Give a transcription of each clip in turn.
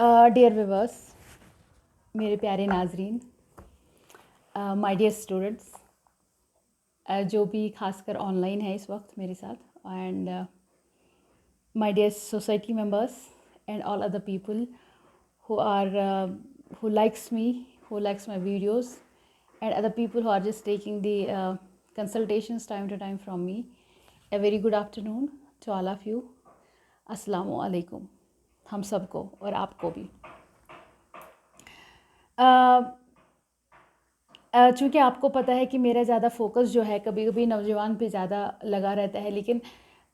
Dear viewers, मेरे प्यारे नाजरीन, माय डियर स्टूडेंट्स, जो भी खासकर ऑनलाइन है इस वक्त मेरे साथ, and my dear society members and all other people who are who likes me, who likes my videos, and other people who are just taking the consultations time to time from me. A very good afternoon to all of you. Assalamu alaikum. हम सबको और आपको भी। चूँकि आपको पता है कि मेरा ज़्यादा फोकस जो है कभी कभी नौजवान पे ज़्यादा लगा रहता है, लेकिन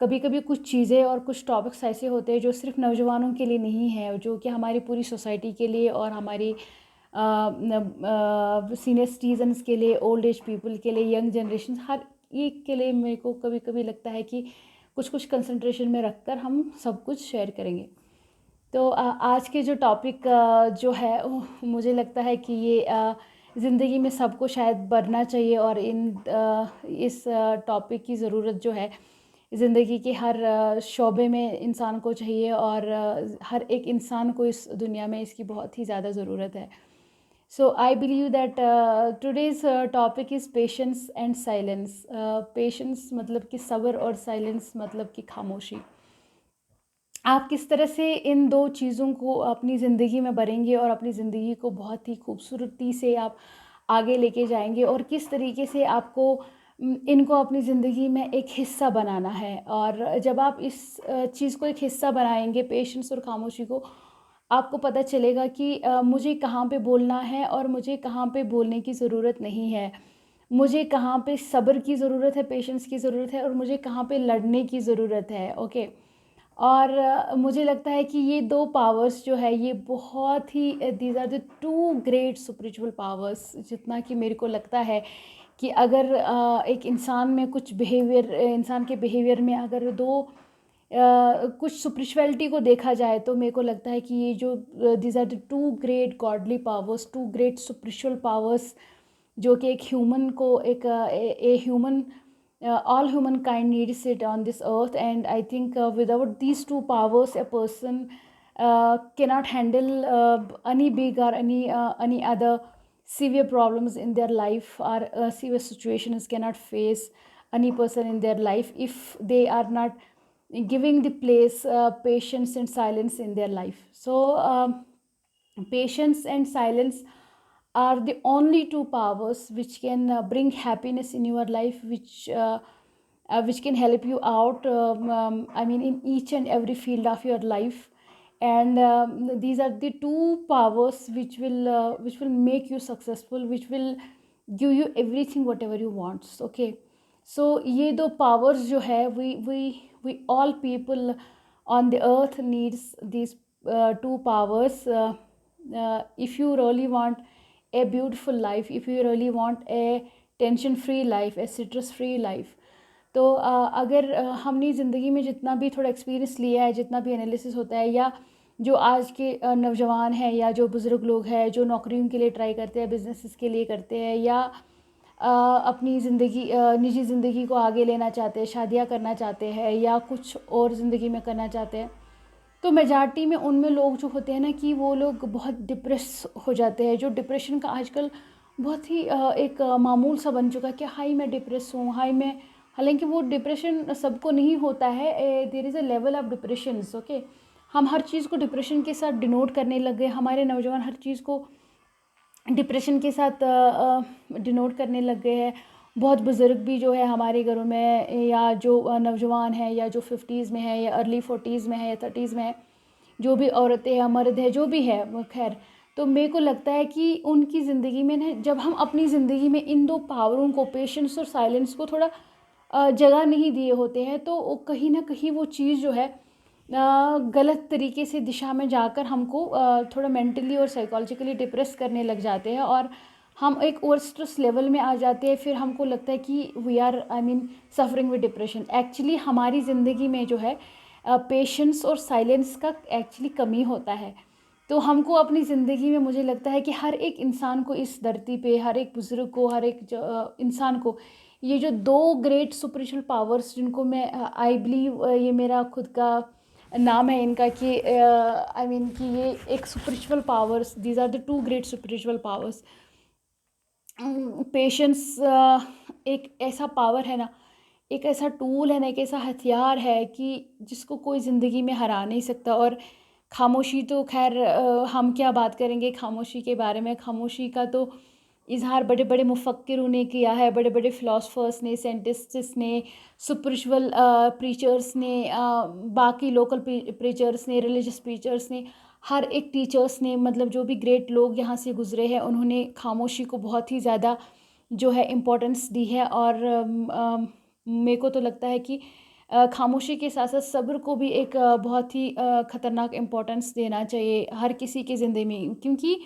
कभी कभी कुछ चीज़ें और कुछ टॉपिक्स ऐसे होते हैं जो सिर्फ नौजवानों के लिए नहीं है, जो कि हमारी पूरी सोसाइटी के लिए और हमारी सीनियर सिटीजन्स के लिए, ओल्ड एज पीपल के लिए, यंग जनरेशन, हर एक के लिए मेरे को कभी कभी लगता है कि कुछ कुछ कंसंट्रेशन में रखकर हम सब कुछ शेयर करेंगे। तो आज के जो टॉपिक जो है मुझे लगता है कि ये ज़िंदगी में सबको शायद बढ़ना चाहिए, और इस टॉपिक की ज़रूरत जो है ज़िंदगी के हर शोबे में इंसान को चाहिए, और हर एक इंसान को इस दुनिया में इसकी बहुत ही ज़्यादा ज़रूरत है। So I believe that today's topic is patience and silence. Patience मतलब कि सब्र, और साइलेंस मतलब कि खामोशी। आप किस तरह से इन दो चीज़ों को अपनी ज़िंदगी में भरेंगे और अपनी ज़िंदगी को बहुत ही खूबसूरती से आप आगे लेके जाएंगे, और किस तरीके से आपको इनको अपनी ज़िंदगी में एक हिस्सा बनाना है। और जब आप इस चीज़ को एक हिस्सा बनाएंगे, पेशेंस और खामोशी को, आपको पता चलेगा कि मुझे कहाँ पे बोलना है और मुझे कहाँ पे बोलने की ज़रूरत नहीं है, मुझे कहाँ पे सब्र की ज़रूरत है, पेशेंस की ज़रूरत है, और मुझे कहाँ पे लड़ने की ज़रूरत है। ओके। और मुझे लगता है कि ये दो पावर्स जो है ये बहुत ही, these are the two great spiritual powers. जितना कि मेरे को लगता है कि अगर एक इंसान में कुछ बिहेवियर, इंसान के बिहेवियर में अगर कुछ स्पिरिचुअलिटी को देखा जाए, तो मेरे को लगता है कि ये जो these are the two great godly powers, two great spiritual powers, जो कि एक ह्यूमन को एक human all humankind needs it on this earth. And I think without these two powers a person cannot handle any big or any other severe problems in their life, or severe situations cannot face any person in their life if they are not giving the place patience and silence in their life. So patience and silence are the only two powers which can bring happiness in your life, which can help you out, I mean, in each and every field of your life. And these are the two powers which will make you successful, which will give you everything whatever you want. Okay. So ये दो powers जो है, we all people on the earth needs these two powers. If you really want a beautiful life, if you really want a tension free life, A stress free life, तो अगर हमने ज़िंदगी में जितना भी थोड़ा एक्सपीरियंस लिया है, जितना भी एनालिसिस होता है, या जो आज के नौजवान हैं या जो बुज़ुर्ग लोग हैं जो नौकरियों के लिए ट्राई करते हैं, बिजनेसेस के लिए करते हैं, या अपनी ज़िंदगी, निजी ज़िंदगी को आगे लेना चाहते हैं, शादियाँ करना चाहते हैं, या कुछ और ज़िंदगी में करना चाहते हैं, तो मेजॉरिटी में उनमें लोग जो होते हैं ना, कि वो लोग बहुत डिप्रेस हो जाते हैं। जो डिप्रेशन का आजकल बहुत ही एक मामूल सा बन चुका है कि हाई मैं डिप्रेस हूँ, हाई मैं, हालांकि वो डिप्रेशन सबको नहीं होता है। There is a level of depression. Okay. हम हर चीज़ को डिप्रेशन के साथ डिनोट करने लग गए, हमारे नौजवान हर चीज़ को डिप्रेशन के साथ डिनोट करने लग गए हैं। बहुत बुज़ुर्ग भी जो है हमारे घरों में, या जो नौजवान है, या जो 50s में है, या अर्ली 40s में है, या 30s में है, जो भी औरतें या मर्द है, जो भी है वो, खैर, तो मेरे को लगता है कि उनकी ज़िंदगी में ना, जब हम अपनी ज़िंदगी में इन दो पावरों को, पेशेंस और साइलेंस को, थोड़ा जगह नहीं दिए होते हैं, तो कहीं ना कहीं वो चीज़ जो है गलत तरीके से दिशा में जाकर हमको थोड़ा मेंटली और साइकोलॉजिकली डिप्रेस करने लग जाते हैं, और हम एक और स्ट्रेस लेवल में आ जाते हैं। फिर हमको लगता है कि we are, I mean, suffering with depression. Actually हमारी ज़िंदगी में जो है पेशेंस और साइलेंस का एक्चुअली कमी होता है। तो हमको अपनी ज़िंदगी में, मुझे लगता है कि हर एक इंसान को इस धरती पे, हर एक बुज़ुर्ग को, हर एक इंसान को, ये जो दो ग्रेट सुपरिशल पावर्स, जिनको मैं आई बिलीव, ये मेरा खुद का नाम है इनका कि आई मीन कि ये एक spiritual powers, these are the two great spiritual powers. Patience एक ऐसा पावर है ना, एक ऐसा टूल है ना, एक ऐसा हथियार है कि जिसको कोई ज़िंदगी में हरा नहीं सकता। और खामोशी तो खैर हम क्या बात करेंगे खामोशी के बारे में। खामोशी का तो इज़हार बड़े बड़े मुफक्किरों ने किया है, बड़े बड़े फ़िलासफ़र्स ने, साइंटिस्ट्स ने, स्पिरिचुअल प्रीचर्स ने, बाकी लोकल प्रीचर्स ने, रिलीजियस प्रीचर्स ने, हर एक टीचर्स ने, मतलब जो भी ग्रेट लोग यहाँ से गुज़रे हैं उन्होंने खामोशी को बहुत ही ज़्यादा जो है इम्पोर्टेंस दी है। और मेरे को तो लगता है कि खामोशी के साथ साथ सब्र को भी एक बहुत ही ख़तरनाक इम्पोर्टेंस देना चाहिए हर किसी की ज़िंदगी में, क्योंकि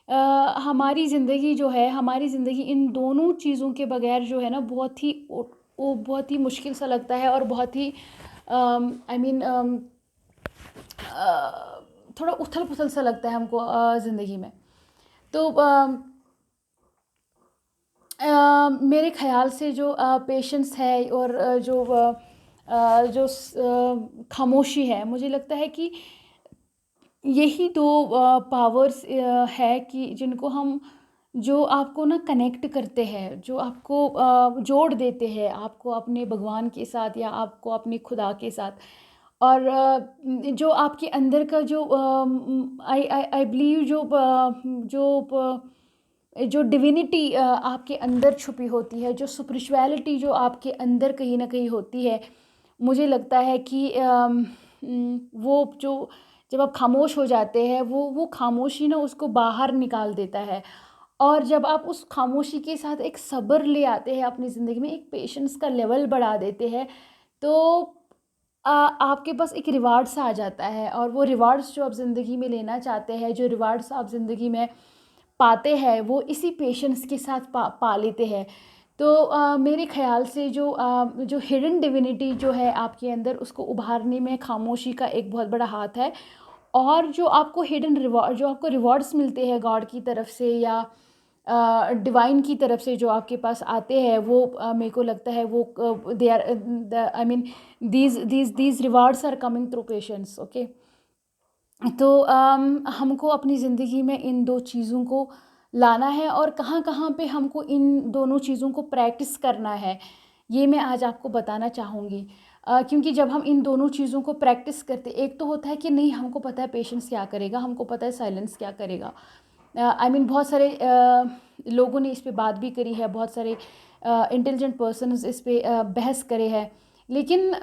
हमारी ज़िंदगी जो है, हमारी ज़िंदगी इन दोनों चीज़ों के बगैर जो है ना बहुत ही वो बहुत ही मुश्किल सा लगता है, और बहुत ही आई मीन थोड़ा उथल पुथल सा लगता है हमको ज़िंदगी में। तो मेरे ख़्याल से जो पेशेंस है और जो खामोशी है, मुझे लगता है कि यही दो पावर्स है कि जिनको हम, जो आपको ना कनेक्ट करते हैं, जो आपको जोड़ देते हैं आपको अपने भगवान के साथ या आपको अपने खुदा के साथ। और जो आपके अंदर का जो आई आई आई बिलीव जो डिविनिटी आपके अंदर छुपी होती है, जो स्पिरिचुअलिटी जो आपके अंदर कहीं ना कहीं होती है, मुझे लगता है कि वो जो जब आप खामोश हो जाते हैं, वो खामोशी ना उसको बाहर निकाल देता है। और जब आप उस खामोशी के साथ एक सब्र ले आते हैं अपनी ज़िंदगी में, एक पेशेंस का लेवल बढ़ा देते हैं, तो आपके पास एक रिवार्ड्स आ जाता है। और वो रिवार्ड्स जो आप ज़िंदगी में लेना चाहते हैं, जो रिवार्ड्स आप ज़िंदगी में पाते हैं, वो इसी पेशेंस के साथ पा लेते हैं। तो मेरे ख़्याल से जो हिडन डिविनिटी जो है आपके अंदर, उसको उभारने में खामोशी का एक बहुत बड़ा हाथ है। और जो आपको हिडन रिवॉर्ड, जो आपको रिवॉर्ड्स मिलते हैं गॉड की तरफ से या डिवाइन की तरफ से जो आपके पास आते हैं, वो मेरे को लगता है वो they are I mean these rewards are coming through patience. Okay, तो हमको अपनी ज़िंदगी में इन दो चीज़ों को लाना है, और कहाँ कहाँ पे हमको इन दोनों चीज़ों को प्रैक्टिस करना है, ये मैं आज आपको बताना चाहूँगी। क्योंकि जब हम इन दोनों चीज़ों को प्रैक्टिस करते, एक तो होता है कि नहीं हमको पता है पेशेंस क्या करेगा, हमको पता है साइलेंस क्या करेगा। आई मीन बहुत सारे लोगों ने इस पे बात भी करी है, बहुत सारे इंटेलिजेंट पर्सन्स इस पे बहस करे हैं। लेकिन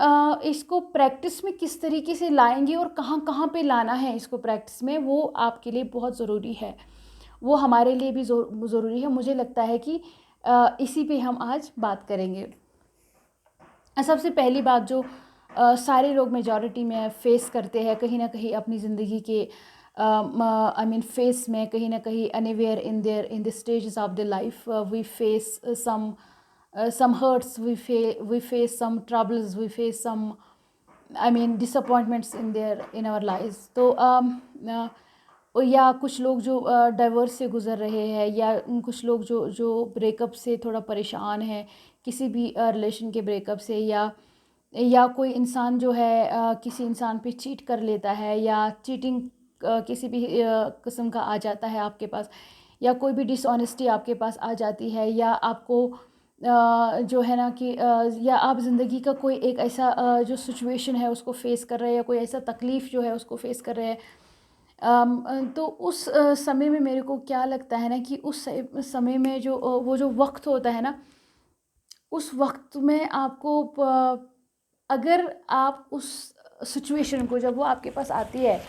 इसको प्रैक्टिस में किस तरीके से लाएंगे और कहाँ कहाँ पे लाना है इसको प्रैक्टिस में, वो आपके लिए बहुत ज़रूरी है, वो हमारे लिए भी ज़रूरी है। मुझे लगता है कि इसी पे हम आज बात करेंगे। सबसे पहली बात जो सारे लोग मेजॉरिटी में फेस करते हैं कहीं ना कहीं अपनी ज़िंदगी के आई मीन फेस में, कहीं ना कहीं anywhere in the stages of the life we face some hurts, we face some troubles, we face some I mean disappointments in our lives. तो या कुछ लोग जो डाइवर्स से गुज़र रहे हैं, या कुछ लोग जो ब्रेकअप से थोड़ा परेशान है, किसी भी रिलेशन के ब्रेकअप से, या कोई इंसान जो है किसी इंसान पे चीट कर लेता है, या चीटिंग किसी भी किस्म का आ जाता है आपके पास, या कोई भी डिसऑनेस्टी आपके पास आ जाती है, या आपको जो है ना कि या आप ज़िंदगी का कोई एक ऐसा जो सिचुएशन है उसको फेस कर रहे हैं, या कोई ऐसा तकलीफ़ जो है उसको फेस कर रहे हैं। तो उस समय में मेरे को क्या लगता है ना कि उस समय में जो वो जो वक्त होता है ना, उस वक्त में आपको अगर आप उस सिचुएशन को, जब वो आपके पास आती है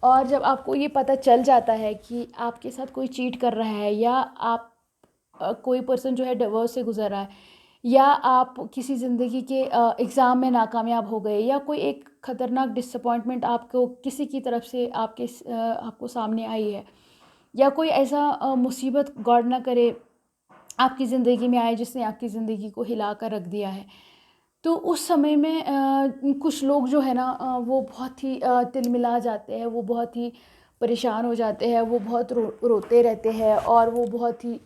और जब आपको ये पता चल जाता है कि आपके साथ कोई चीट कर रहा है, या आप कोई पर्सन जो है डिवोर्स से गुजर रहा है, या आप किसी ज़िंदगी के एग्ज़ाम में नाकामयाब हो गए, या कोई एक ख़तरनाक डिसअपॉइंटमेंट आपको किसी की तरफ से आपको सामने आई है, या कोई ऐसा मुसीबत गॉड ना करे आपकी ज़िंदगी में आए जिसने आपकी ज़िंदगी को हिला कर रख दिया है। तो उस समय में कुछ लोग जो है ना वो बहुत ही तिलमिला जाते हैं, वो बहुत ही परेशान हो जाते हैं, वो बहुत रोते रहते हैं, और वो बहुत ही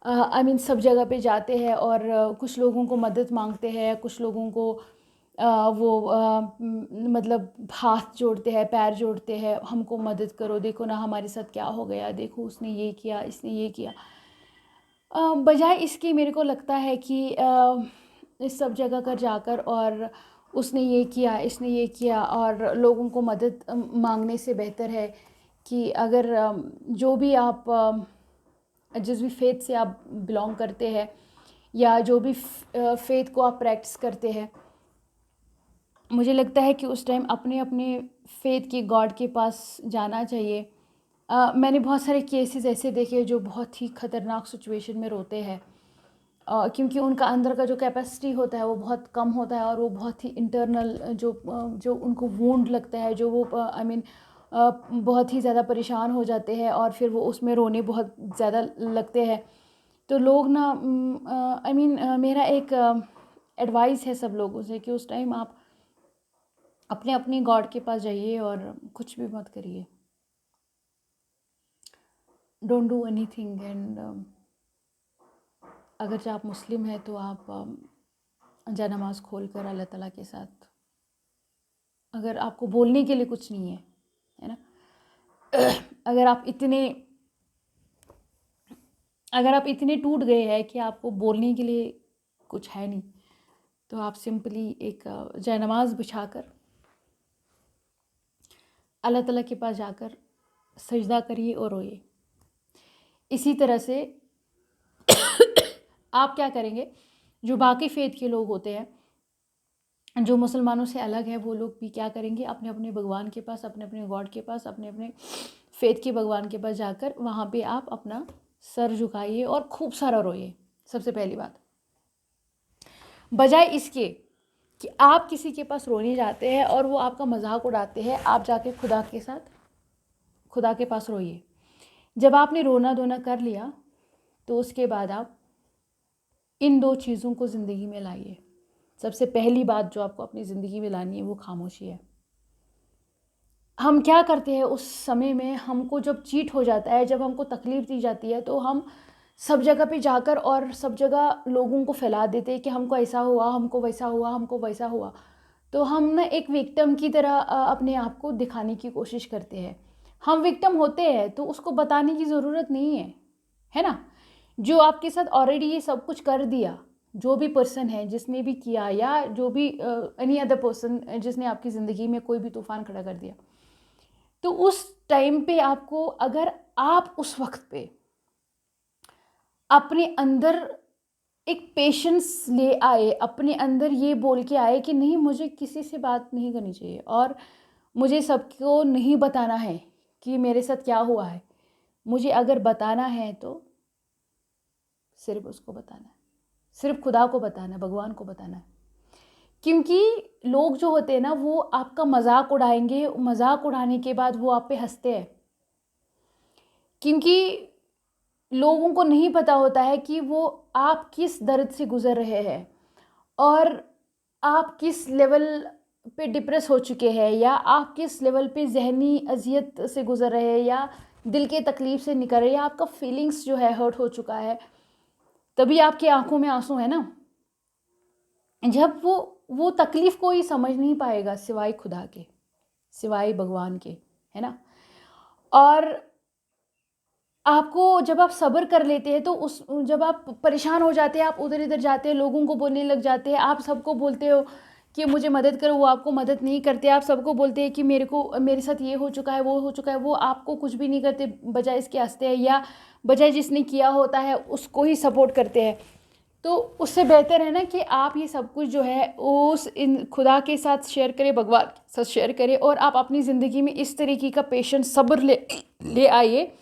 आई मीन सब जगह पे जाते हैं और कुछ लोगों को मदद मांगते हैं, कुछ लोगों को मतलब हाथ जोड़ते हैं, पैर जोड़ते हैं, हमको मदद करो, देखो ना हमारे साथ क्या हो गया, देखो उसने ये किया, इसने ये किया। बजाय इसके मेरे को लगता है कि इस सब जगह कर जाकर और उसने ये किया, इसने ये किया, और लोगों को मदद मांगने से बेहतर है कि अगर जो भी आप जिस भी फेथ से आप बिलोंग करते हैं या जो भी फेथ को आप प्रैक्टिस करते हैं, मुझे लगता है कि उस टाइम अपने अपने फेथ के गॉड के पास जाना चाहिए। मैंने बहुत सारे केसेस ऐसे देखे जो बहुत ही ख़तरनाक सिचुएशन में रोते हैं, क्योंकि उनका अंदर का जो कैपेसिटी होता है वो बहुत कम होता है, और वो बहुत ही इंटरनल जो उनको वूंड लगता है, जो वो आई मीन बहुत ही ज़्यादा परेशान हो जाते हैं, और फिर वो उसमें रोने बहुत ज़्यादा लगते हैं। तो लोग ना आई मीन मेरा एक एडवाइस है सब लोगों से कि उस टाइम आप अपने अपने गॉड के पास जाइए और कुछ भी मत करिए, डोंट डू एनीथिंग। एंड अगर जो आप मुस्लिम हैं तो आप जा नमाज़ खोल कर अल्लाह ताला के साथ, अगर आपको बोलने के लिए कुछ नहीं है ना, अगर आप इतने टूट गए हैं कि आपको बोलने के लिए कुछ है नहीं, तो आप सिंपली एक जयनमाज़ बिछाकर अल्लाह ताला के पास जाकर सजदा करिए और रोइए। इसी तरह से आप क्या करेंगे, जो बाकी फेथ के लोग होते हैं, जो मुसलमानों से अलग है, वो लोग भी क्या करेंगे, अपने अपने भगवान के पास, अपने अपने गॉड के पास, अपने अपने फेथ के भगवान के पास जाकर वहाँ पे आप अपना सर झुकाइए और खूब सारा रोइए। सबसे पहली बात, बजाय इसके कि आप किसी के पास रोने जाते हैं और वो आपका मजाक उड़ाते हैं, आप जाके खुदा के पास रोइए। जब आपने रोना धोना कर लिया तो उसके बाद आप इन 2 चीज़ों को ज़िंदगी में लाइए। सबसे पहली बात जो आपको अपनी ज़िंदगी में लानी है वो खामोशी है। हम क्या करते हैं उस समय में, हमको जब चीट हो जाता है, जब हमको तकलीफ़ दी जाती है, तो हम सब जगह पे जाकर और सब जगह लोगों को फैला देते हैं कि हमको ऐसा हुआ, हमको वैसा हुआ, हमको वैसा हुआ। तो हम ना एक विक्टिम की तरह अपने आप को दिखाने की कोशिश करते हैं। हम विक्टिम होते हैं तो उसको बताने की ज़रूरत नहीं है ना? जो आपके साथ ऑलरेडी ये सब कुछ कर दिया, जो भी पर्सन है जिसने भी किया, या जो भी एनी अदर पर्सन जिसने आपकी ज़िंदगी में कोई भी तूफ़ान खड़ा कर दिया, तो उस टाइम पे आपको, अगर आप उस वक्त पे अपने अंदर एक पेशेंस ले आए, अपने अंदर ये बोल के आए कि नहीं, मुझे किसी से बात नहीं करनी चाहिए और मुझे सबको नहीं बताना है कि मेरे साथ क्या हुआ है, मुझे अगर बताना है तो सिर्फ उसको बताना है, सिर्फ खुदा को बताना है, भगवान को बताना है। क्योंकि लोग जो होते हैं ना, वो आपका मजाक उड़ाएंगे, मजाक उड़ाने के बाद वो आप पे हंसते हैं, क्योंकि लोगों को नहीं पता होता है कि वो आप किस दर्द से गुज़र रहे हैं, और आप किस लेवल पे डिप्रेस हो चुके हैं, या आप किस लेवल पे जहनी अजियत से गुज़र रहे हैं, या दिल के तकलीफ़ से निकल रहे हैं, या आपका फीलिंग्स जो है हर्ट हो चुका है, तभी आपकी आंखों में आंसू है ना। जब वो तकलीफ़ कोई समझ नहीं पाएगा सिवाय खुदा के, सिवाय भगवान के, है ना। और आपको जब आप सब्र कर लेते हैं, तो उस जब आप परेशान हो जाते हैं, आप उधर इधर जाते हैं, लोगों को बोलने लग जाते हैं, आप सबको बोलते हो कि मुझे मदद करो, वो आपको मदद नहीं करते, आप सबको बोलते हैं कि मेरे साथ ये हो चुका है, वो हो चुका है, वो आपको कुछ भी नहीं करते, बजाय इसके हंसते हैं, या बजाय जिसने किया होता है उसको ही सपोर्ट करते हैं। तो उससे बेहतर है ना कि आप ये सब कुछ जो है उस इन खुदा के साथ शेयर करें, भगवान के साथ शेयर करें, और आप अपनी ज़िंदगी में इस तरीके का पेशेंस, सब्र ले आइए।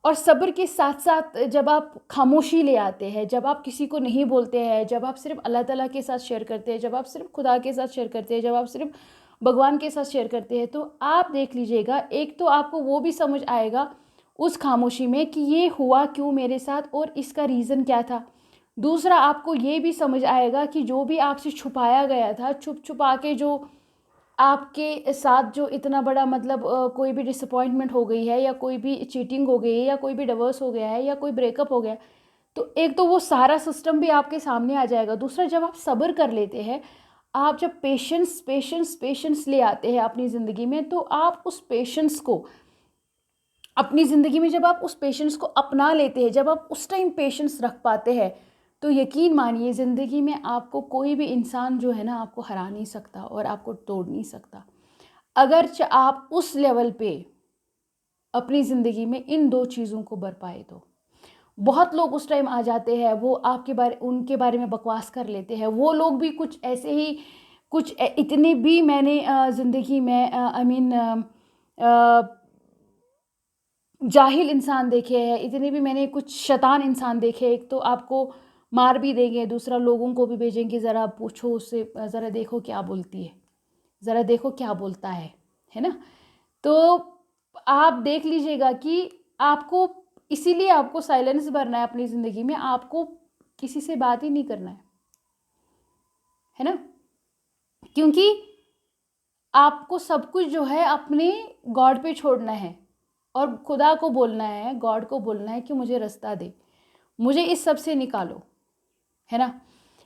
और सब्र के साथ साथ जब आप खामोशी ले आते हैं, जब आप किसी को नहीं बोलते हैं, जब आप सिर्फ अल्लाह ताला के साथ शेयर करते हैं, जब आप सिर्फ खुदा के साथ शेयर करते हैं, जब आप सिर्फ भगवान के साथ शेयर करते हैं, तो आप देख लीजिएगा, एक तो आपको वो भी समझ आएगा उस खामोशी में कि ये हुआ क्यों मेरे साथ और इसका रीज़न क्या था। दूसरा, आपको ये भी समझ आएगा कि जो भी आपसे छुपाया गया था, छुप छुपा के जो आपके साथ जो इतना बड़ा, मतलब कोई भी डिसअपॉइंटमेंट हो गई है, या कोई भी चीटिंग हो गई है, या कोई भी डिवोर्स हो गया है, या कोई ब्रेकअप हो गया है, तो एक तो वो सारा सिस्टम भी आपके सामने आ जाएगा। दूसरा, जब आप सब्र कर लेते हैं, आप जब पेशेंस पेशेंस पेशेंस ले आते हैं अपनी ज़िंदगी में, तो आप उस पेशेंस को अपनी ज़िंदगी में, जब आप उस पेशेंस को अपना लेते हैं, जब आप उस टाइम पेशेंस रख पाते हैं, तो यकीन मानिए ज़िंदगी में आपको कोई भी इंसान जो है ना आपको हरा नहीं सकता और आपको तोड़ नहीं सकता। अगर आप उस लेवल पे अपनी ज़िंदगी में इन दो चीज़ों को बर पाए तो। बहुत लोग उस टाइम आ जाते हैं, वो उनके बारे में बकवास कर लेते हैं। वो लोग भी कुछ ऐसे ही, इतने भी मैंने ज़िंदगी में आई मीन जाहिल इंसान देखे हैं, इतने भी मैंने कुछ शैतान इंसान देखे। एक तो आपको मार भी देंगे, दूसरा लोगों को भी भेजेंगे, ज़रा पूछो उससे, ज़रा देखो क्या बोलती है, ज़रा देखो क्या बोलता है ना। तो आप देख लीजिएगा कि आपको, इसीलिए आपको साइलेंस भरना है अपनी ज़िंदगी में। आपको किसी से बात ही नहीं करना है ना, क्योंकि आपको सब कुछ जो है अपने गॉड पे छोड़ना है और खुदा को बोलना है, गॉड को बोलना है कि मुझे रास्ता दे, मुझे इस सब से निकालो, है ना।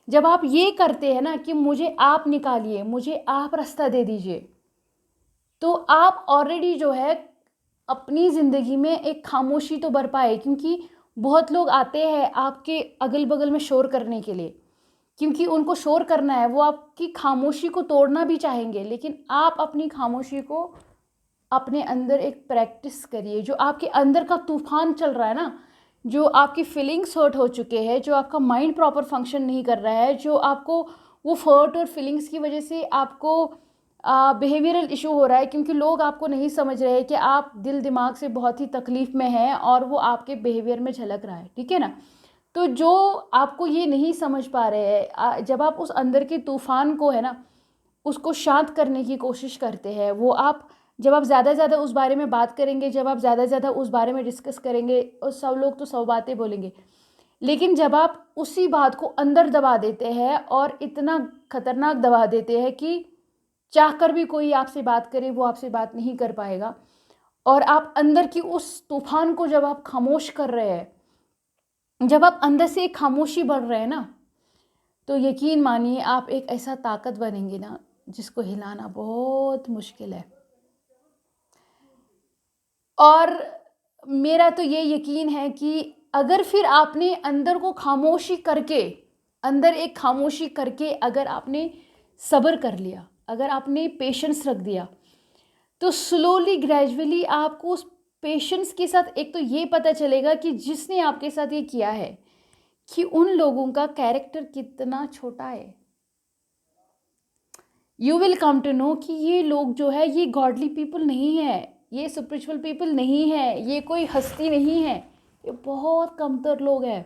जब आप ये करते हैं ना कि मुझे आप निकालिए, मुझे आप रास्ता दे दीजिए, तो आप ऑलरेडी जो है अपनी ज़िंदगी में एक खामोशी तो बरपाए। क्योंकि बहुत लोग आते हैं आपके अगल बगल में शोर करने के लिए, क्योंकि उनको शोर करना है, वो आपकी खामोशी को तोड़ना भी चाहेंगे, लेकिन आप अपनी खामोशी को अपने अंदर एक प्रैक्टिस करिए। जो आपके अंदर का तूफान चल रहा है ना, जो आपकी फीलिंग्स हर्ट हो चुके हैं, जो आपका माइंड प्रॉपर फंक्शन नहीं कर रहा है, जो आपको वो हर्ट और फीलिंग्स की वजह से आपको बिहेवियरल इशू हो रहा है, क्योंकि लोग आपको नहीं समझ रहे हैं कि आप दिल दिमाग से बहुत ही तकलीफ़ में हैं और वो आपके बिहेवियर में झलक रहा है, ठीक है ना। तो जो आपको ये नहीं समझ पा रहे हैं, जब आप उस अंदर के तूफान को है ना उसको शांत करने की कोशिश करते हैं, वो आप जब आप ज़्यादा से ज़्यादा उस बारे में बात करेंगे, जब आप ज़्यादा से ज़्यादा उस बारे में डिस्कस करेंगे, और सब लोग तो सब बातें बोलेंगे, लेकिन जब आप उसी बात को अंदर दबा देते हैं और इतना खतरनाक दबा देते हैं कि चाह कर भी कोई आपसे बात करे वो आपसे बात नहीं कर पाएगा, और आप अंदर की उस तूफान को जब आप खामोश कर रहे हैं, जब आप अंदर से एक खामोशी बढ़ रहे हैं ना, तो यकीन मानिए आप एक ऐसा ताकत बनेंगे ना जिसको हिलाना बहुत मुश्किल है। और मेरा तो ये यकीन है कि अगर फिर आपने अंदर को खामोशी करके, अंदर एक खामोशी करके अगर आपने सब्र कर लिया, अगर आपने पेशेंस रख दिया, तो स्लोली ग्रेजुअली आपको उस पेशेंस के साथ एक तो ये पता चलेगा कि जिसने आपके साथ ये किया है कि उन लोगों का कैरेक्टर कितना छोटा है। You will come to know कि ये लोग जो है ये गॉडली पीपल नहीं है, ये स्पिरिचुअल पीपल नहीं है, ये कोई हस्ती नहीं है, ये बहुत कमतर लोग हैं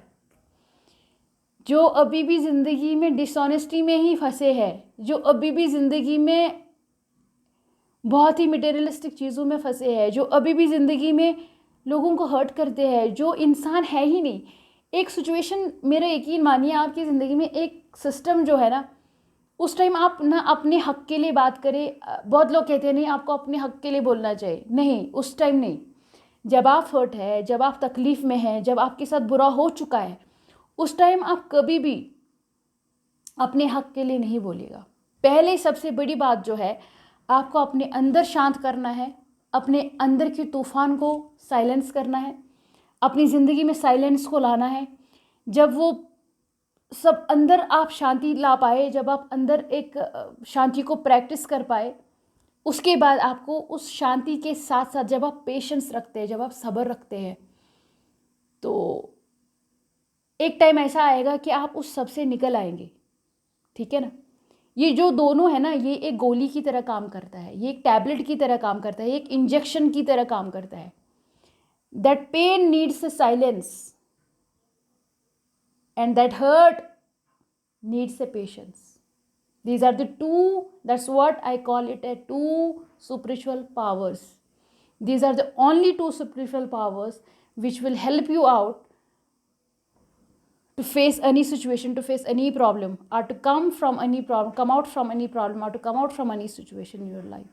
जो अभी भी ज़िंदगी में डिसऑनेस्टी में ही फंसे हैं, जो अभी भी ज़िंदगी में बहुत ही मटेरियलिस्टिक चीज़ों में फंसे हैं, जो अभी भी ज़िंदगी में लोगों को हर्ट करते हैं, जो इंसान है ही नहीं। एक सिचुएशन, मेरा यकीन मानिए आपकी ज़िंदगी में एक सिस्टम जो है ना, उस टाइम आप ना अपने हक के लिए बात करें। बहुत लोग कहते हैं नहीं आपको अपने हक के लिए बोलना चाहिए, नहीं, उस टाइम नहीं। जब आप हर्ट है, जब आप तकलीफ़ में हैं, जब आपके साथ बुरा हो चुका है, उस टाइम आप कभी भी अपने हक के लिए नहीं बोलिएगा। पहले सबसे बड़ी बात जो है, आपको अपने अंदर शांत करना है, अपने अंदर के तूफान को साइलेंस करना है, अपनी ज़िंदगी में साइलेंस को लाना है। जब वो सब अंदर आप शांति ला पाए, जब आप अंदर एक शांति को प्रैक्टिस कर पाए, उसके बाद आपको उस शांति के साथ साथ जब आप पेशेंस रखते हैं, जब आप सब्र रखते हैं, तो एक टाइम ऐसा आएगा कि आप उस सब से निकल आएंगे, ठीक है ना। ये जो दोनों है ना, ये एक गोली की तरह काम करता है, ये एक टैबलेट की तरह काम करता है, एक इंजेक्शन की तरह काम करता है। That pain needs a silence and that hurt needs a patience. These are the two, that's what I call it, a two spiritual powers. These are the only two spiritual powers which will help you out to face any situation, to face any problem, or to come from any problem, come out from any problem, or to come out from any situation in your life.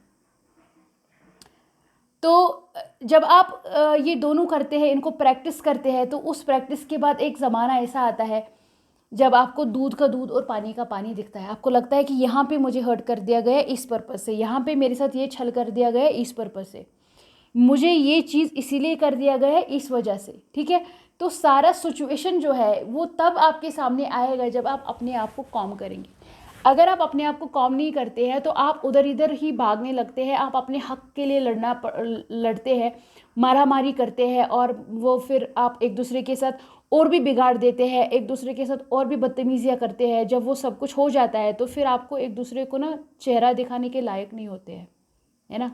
तो जब आप ये दोनों करते हैं, इनको practice करते हैं, तो उस प्रैक्टिस के बाद एक ज़माना ऐसा आता है जब आपको दूध का दूध और पानी का पानी दिखता है, आपको लगता है कि यहाँ पे मुझे हर्ट कर दिया गया है इस पर्पज़ से, यहाँ पे मेरे साथ ये छल कर दिया गया है इस पर्पज़ से, मुझे ये चीज़ इसीलिए कर दिया गया है इस वजह से, ठीक है। तो सारा सिचुएशन जो है वो तब आपके सामने आएगा जब आप अपने आप को कॉम करेंगे। अगर आप अपने आप को कॉम नहीं करते हैं तो आप उधर इधर ही भागने लगते हैं, आप अपने हक के लिए लड़ते हैं, मारामारी करते हैं, और वो फिर आप एक दूसरे के साथ और भी बिगाड़ देते हैं, एक दूसरे के साथ और भी बदतमीजियाँ करते हैं। जब वो सब कुछ हो जाता है तो फिर आपको एक दूसरे को ना चेहरा दिखाने के लायक नहीं होते हैं, है ना।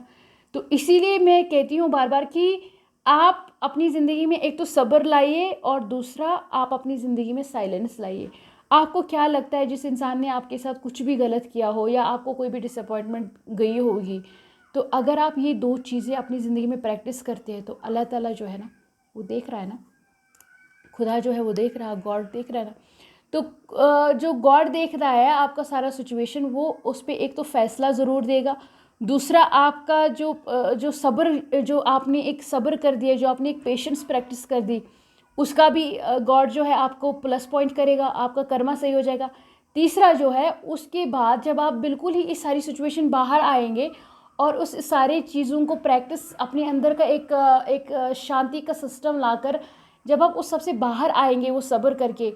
तो इसीलिए मैं कहती हूँ बार बार कि आप अपनी ज़िंदगी में एक तो सब्र लाइए और दूसरा आप अपनी ज़िंदगी में साइलेंस लाइए। आपको क्या लगता है जिस इंसान ने आपके साथ कुछ भी गलत किया हो या आपको कोई भी डिसअपॉइंटमेंट गई होगी, तो अगर आप ये दो चीज़ें अपनी ज़िंदगी में प्रैक्टिस करते हैं तो अल्लाह ताला जो है ना वो देख रहा है ना, खुदा जो है वो देख रहा है, गॉड देख रहा है ना। तो जो गॉड देख रहा है आपका सारा सिचुएशन, वो उस पर एक तो फैसला ज़रूर देगा, दूसरा आपका जो सब्र, जो आपने एक सब्र कर दिया, जो आपने एक पेशेंस प्रैक्टिस कर दी, उसका भी गॉड जो है आपको प्लस पॉइंट करेगा, आपका कर्मा सही हो जाएगा। तीसरा जो है उसके बाद जब आप बिल्कुल ही इस सारी सिचुएशन बाहर आएंगे और उस सारी चीज़ों को प्रैक्टिस अपने अंदर का एक शांति का सिस्टम लाकर जब आप उस सबसे बाहर आएंगे वो सब्र करके,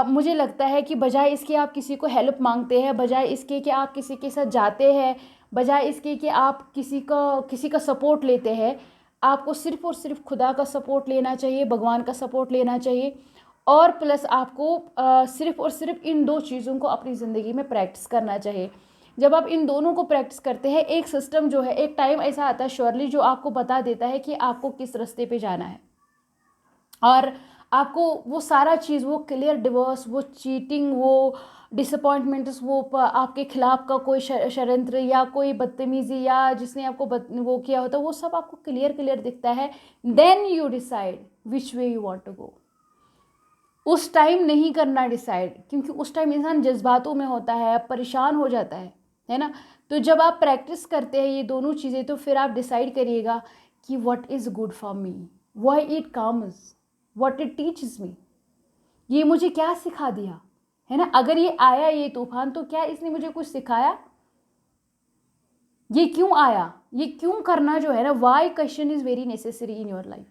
मुझे लगता है कि बजाय इसके आप किसी को हेल्प मांगते हैं, बजाय इसके कि आप किसी के साथ जाते हैं, बजाय इसके कि आप किसी का सपोर्ट लेते हैं, आपको सिर्फ़ और सिर्फ खुदा का सपोर्ट लेना चाहिए, भगवान का सपोर्ट लेना चाहिए। और प्लस आपको सिर्फ़ और सिर्फ इन दो चीज़ों को अपनी ज़िंदगी में प्रैक्टिस करना चाहिए। जब आप इन दोनों को प्रैक्टिस करते हैं, एक सिस्टम जो है, एक टाइम ऐसा आता है श्योरली जो आपको बता देता है कि आपको किस रास्ते पे जाना है, और आपको वो सारा चीज़, वो क्लियर डिवोर्स, वो चीटिंग, वो डिसअपॉइंटमेंट्स, वो आपके खिलाफ का कोई षड्यंत्र या कोई बदतमीज़ी या जिसने आपको वो किया होता है, वो सब आपको क्लियर क्लियर दिखता है। Then you decide which way you want to go. उस टाइम नहीं करना डिसाइड, क्योंकि उस टाइम इंसान जज्बातों में होता है, परेशान हो जाता है ना। तो जब आप प्रैक्टिस करते हैं ये दोनों चीज़ें, तो फिर आप डिसाइड करिएगा कि what is good for me, why it comes, what it teaches me, ये मुझे क्या सिखा दिया, है ना। अगर ये आया ये तूफान, तो क्या इसने मुझे कुछ सिखाया, ये क्यों आया, ये क्यों करना जो है ना, why question is very necessary in your life.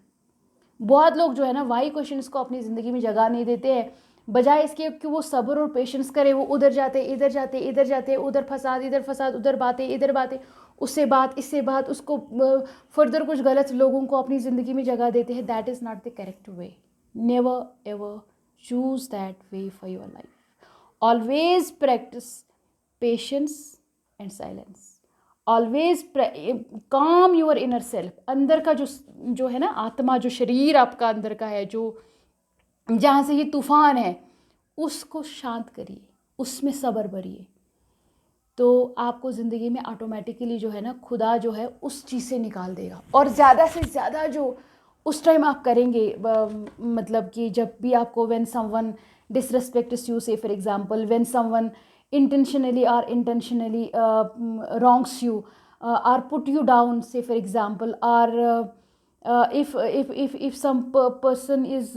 बहुत लोग जो है ना वाई क्वेश्चंस को अपनी ज़िंदगी में जगह नहीं देते हैं, बजाय इसके कि वो सब्र और पेशेंस करे, वो उधर जाते इधर जाते, इधर जाते उधर फसाद, इधर फसाद, उधर बातें इधर बातें, उससे बात इससे बात, उसको फर्दर कुछ गलत लोगों को अपनी ज़िंदगी में जगह देते हैं। That is not the correct way. Never ever choose that way for your life. Always practice patience and silence. Always काम योर इनर सेल्फ। अंदर का जो है ना आत्मा, जो शरीर आपका अंदर का है, जो जहाँ से ये तूफान है, उसको शांत करिए, उसमें सब्र भरिए, तो आपको ज़िंदगी में ऑटोमेटिकली जो है ना खुदा जो है उस चीज़ से निकाल देगा। और ज़्यादा से ज़्यादा जो उस टाइम आप करेंगे, मतलब कि जब भी आपको व्हेन समवन डिसरेस्पेक्ट्स यू, से for example when someone intentionally or intentionally wrongs you or put you down, say for example, or if some person is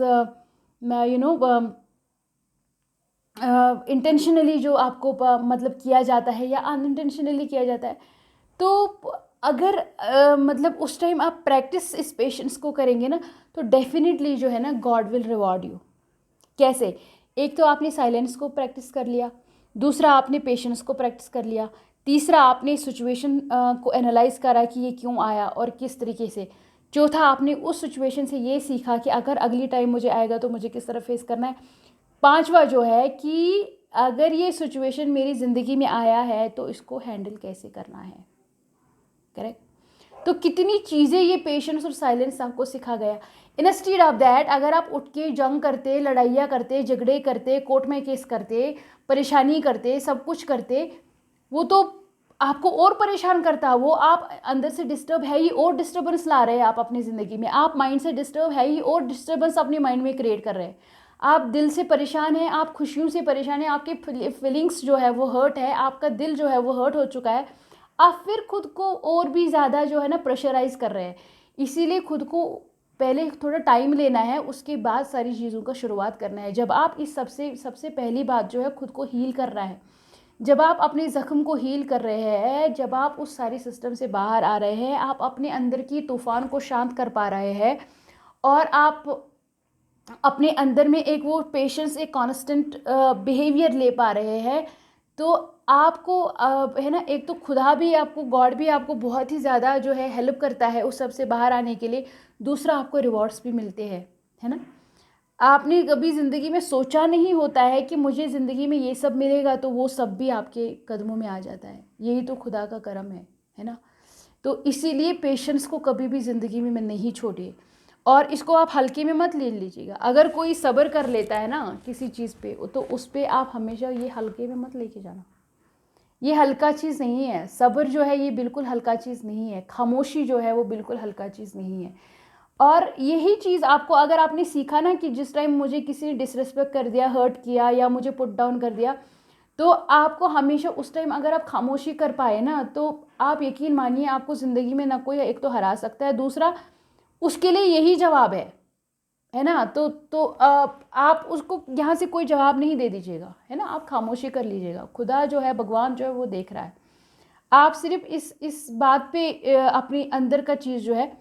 intentionally जो आपको मतलब किया जाता है या अनइंटेंशनली किया जाता है, तो अगर मतलब उस टाइम आप प्रैक्टिस इस पेशेंस को करेंगे ना, तो डेफिनेटली जो है ना गॉड विल रिवॉर्ड यू। कैसे? एक तो आपने साइलेंस को प्रैक्टिस कर लिया, दूसरा आपने पेशेंस को प्रैक्टिस कर लिया, तीसरा आपने सिचुएशन को एनालाइज करा कि ये क्यों आया और किस तरीके से, चौथा आपने उस सिचुएशन से ये सीखा कि अगर अगली टाइम मुझे आएगा तो मुझे किस तरह फेस करना है, पांचवा जो है कि अगर ये सिचुएशन मेरी ज़िंदगी में आया है तो इसको हैंडल कैसे करना है। करेक्ट? तो कितनी चीज़ें ये पेशेंस और साइलेंस आपको सिखा गया। इंस्टेड ऑफ दैट, अगर आप उठ के जंग करते, लड़ाइयाँ करते, झगड़े करते, कोर्ट में केस करते, परेशानी करते, सब कुछ करते, वो तो आपको और परेशान करता। वो आप अंदर से डिस्टर्ब है ही और डिस्टर्बेंस ला रहे हैं आप अपनी ज़िंदगी में। आप माइंड से डिस्टर्ब है ही और डिस्टर्बेंस अपने माइंड में क्रिएट कर रहे हैं। आप दिल से परेशान हैं, आप खुशियों से परेशान हैं, आपके फीलिंग्स जो है वो हर्ट है, आपका दिल जो है वो हर्ट हो चुका है। आप फिर खुद को और भी ज़्यादा जो है ना प्रेशराइज कर रहे हैं। इसीलिए खुद को पहले थोड़ा टाइम लेना है, उसके बाद सारी चीज़ों का शुरुआत करना है। जब आप इस सबसे पहली बात जो है खुद को हील करना है, जब आप अपने ज़ख्म को हील कर रहे हैं, जब आप उस सारी सिस्टम से बाहर आ रहे हैं, आप अपने अंदर की तूफ़ान को शांत कर पा रहे हैं और आप अपने अंदर में एक वो पेशेंस, एक कांस्टेंट बिहेवियर ले पा रहे हैं, तो आपको है ना, एक तो खुदा भी आपको, गॉड भी आपको बहुत ही ज़्यादा जो है हेल्प करता है उस सब से बाहर आने के लिए। दूसरा, आपको रिवॉर्ड्स भी मिलते हैं, है ना। आपने कभी ज़िंदगी में सोचा नहीं होता है कि मुझे ज़िंदगी में ये सब मिलेगा, तो वो सब भी आपके कदमों में आ जाता है। यही तो खुदा का करम है ना। तो इसीलिए पेशेंस को कभी भी ज़िंदगी में नहीं छोड़िए और इसको आप हल्के में मत ले लीजिएगा। अगर कोई सब्र कर लेता है ना किसी चीज़ पे, तो उस पर आप हमेशा ये हल्के में मत लेके जाना। ये हल्का चीज़ नहीं है। सब्र जो है ये बिल्कुल हल्का चीज़ नहीं है। खामोशी जो है वो बिल्कुल हल्का चीज़ नहीं है। और यही चीज़ आपको, अगर आपने सीखा ना कि जिस टाइम मुझे किसी ने डिसरिस्पेक्ट कर दिया, हर्ट किया या मुझे पुट डाउन कर दिया, तो आपको हमेशा उस टाइम अगर आप खामोशी कर पाए ना, तो आप यकीन मानिए आपको ज़िंदगी में ना कोई एक तो हरा सकता है, दूसरा उसके लिए यही जवाब है ना। तो आप उसको यहाँ से कोई जवाब नहीं दे दीजिएगा, है ना। आप खामोशी कर लीजिएगा। खुदा जो है, भगवान जो है वो देख रहा है। आप सिर्फ इस बात पे अपनी अंदर का चीज़ जो है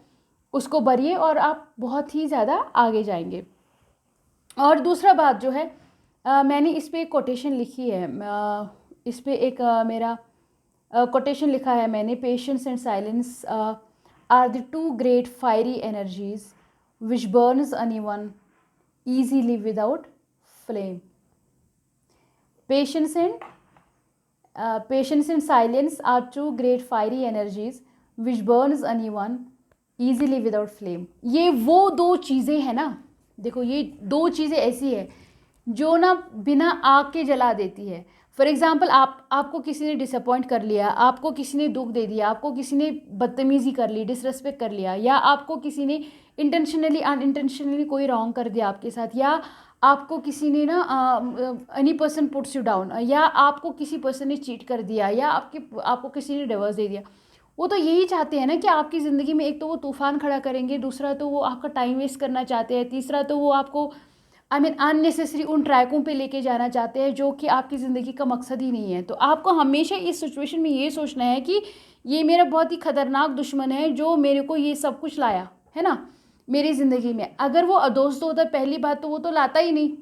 उसको भरिए और आप बहुत ही ज़्यादा आगे जाएंगे। और दूसरा बात जो है, मैंने इस पे एक कोटेशन लिखी है, इस पे एक मेरा कोटेशन लिखा है मैंने, patience and silence are the two great fiery energies which burns anyone easily without flame. Patience and silence are two great fiery energies which burns anyone easily without flame. ये वो दो चीज़ें हैं ना, देखो ये दो चीज़ें ऐसी है जो ना बिना आग के जला देती है। फॉर एग्ज़ाम्पल, आपको किसी ने डिसअपॉइंट कर लिया, आपको किसी ने दुख दे दिया, आपको किसी ने बदतमीज़ी कर ली, डिसरेस्पेक्ट कर लिया, या आपको किसी ने इंटेंशनली अनइंटेंशनली कोई रॉन्ग कर दिया आपके साथ, या आपको किसी ने ना any person puts you down, या आपको किसी पर्सन ने चीट कर दिया, या आपको किसी ने डिवोर्स दे दिया। वो तो यही चाहते हैं ना कि आपकी ज़िंदगी में एक तो वो तूफ़ान खड़ा करेंगे, दूसरा तो वो आपका टाइम वेस्ट करना चाहते हैं, तीसरा तो वो आपको अननेसेसरी उन ट्रैकों पे लेके जाना चाहते हैं जो कि आपकी ज़िंदगी का मकसद ही नहीं है। तो आपको हमेशा इस सिचुएशन में ये सोचना है कि ये मेरा बहुत ही ख़तरनाक दुश्मन है जो मेरे को ये सब कुछ लाया है ना मेरी ज़िंदगी में। अगर वो अदोस्त होता, पहली बात तो वो तो लाता ही नहीं,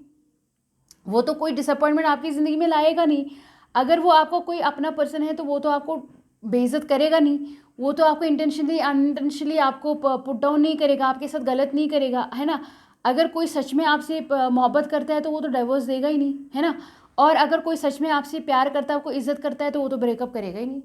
वो तो कोई डिसअपॉइंटमेंट आपकी ज़िंदगी में लाएगा नहीं। अगर वो आपको कोई अपना पर्सन है तो वो तो आपको बेइज्जत करेगा नहीं, वो तो आपको इंटेंशनली अनइंटेंशनली आपको पुट डाउन नहीं करेगा, आपके साथ गलत नहीं करेगा, है ना। अगर कोई सच में आपसे मोहब्बत करता है तो वो तो डाइवोर्स देगा ही नहीं, है ना। और अगर कोई सच में आपसे प्यार करता है, आपको इज्जत करता है, तो वो तो ब्रेकअप करेगा ही नहीं।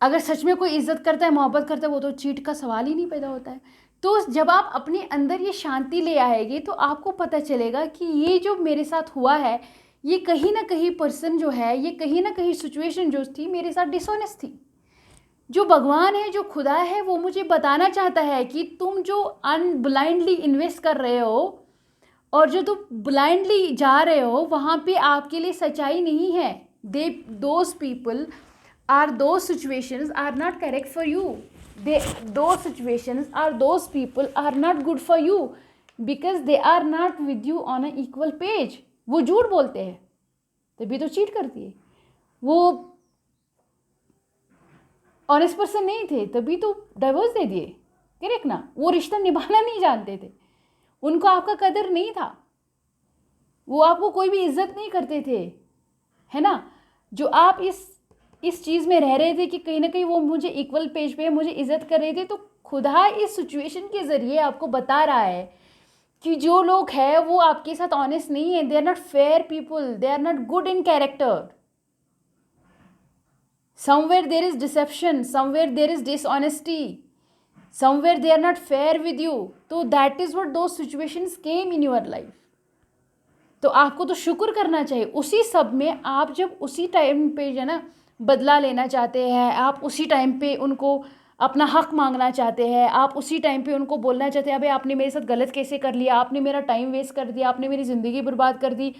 अगर सच में कोई इज्जत करता है, मोहब्बत करता है, वो तो चीट का सवाल ही नहीं पैदा होता है। तो जब आप अपने अंदर ये शांति ले आएगी तो आपको पता चलेगा कि ये जो मेरे साथ हुआ है, ये कहीं ना कहीं पर्सन जो है, ये कहीं ना कहीं सिचुएशन जो थी मेरे साथ डिसऑनेस्ट थी। जो भगवान है, जो खुदा है, वो मुझे बताना चाहता है कि तुम जो ब्लाइंडली इन्वेस्ट कर रहे हो और जो तुम ब्लाइंडली जा रहे हो, वहाँ पे आपके लिए सच्चाई नहीं है। Those people are those situations are not correct for you. Those situations are those people are not good for you because they are not with you on a equal page. वो झूठ बोलते हैं तभी तो चीट करती है, वो honest person नहीं थे तभी तो डाइवोर्स दे दिए, करेक्ट ना। वो रिश्ता निभाना नहीं जानते थे, उनको आपका कदर नहीं था, वो आपको कोई भी इज्जत नहीं करते थे, है ना। जो आप इस चीज़ में रह रहे थे कि कहीं ना कहीं वो मुझे इक्वल पेज पे मुझे इज्जत कर रहे थे, तो खुदा इस सिचुएशन के ज़रिए आपको बता रहा है कि जो लोग हैं वो आपके साथ ऑनेस्ट नहीं है। They are not fair people, they are not good in character. Somewhere there is deception, somewhere there is dishonesty, somewhere they are not fair with you. So that is what those situations came in your life. तो आपको तो शुक्र करना चाहिए उसी सब में। आप जब उसी टाइम पे जो है ना बदला लेना चाहते हैं, आप उसी टाइम पे उनको अपना हक मांगना चाहते हैं, आप उसी टाइम पे उनको बोलना चाहते हैं अबे आपने मेरे साथ गलत कैसे कर लिया, आपने मेरा टाइम वेस्ट कर दिया, आपने मेरी ज़िंदगी बर्बाद कर दी,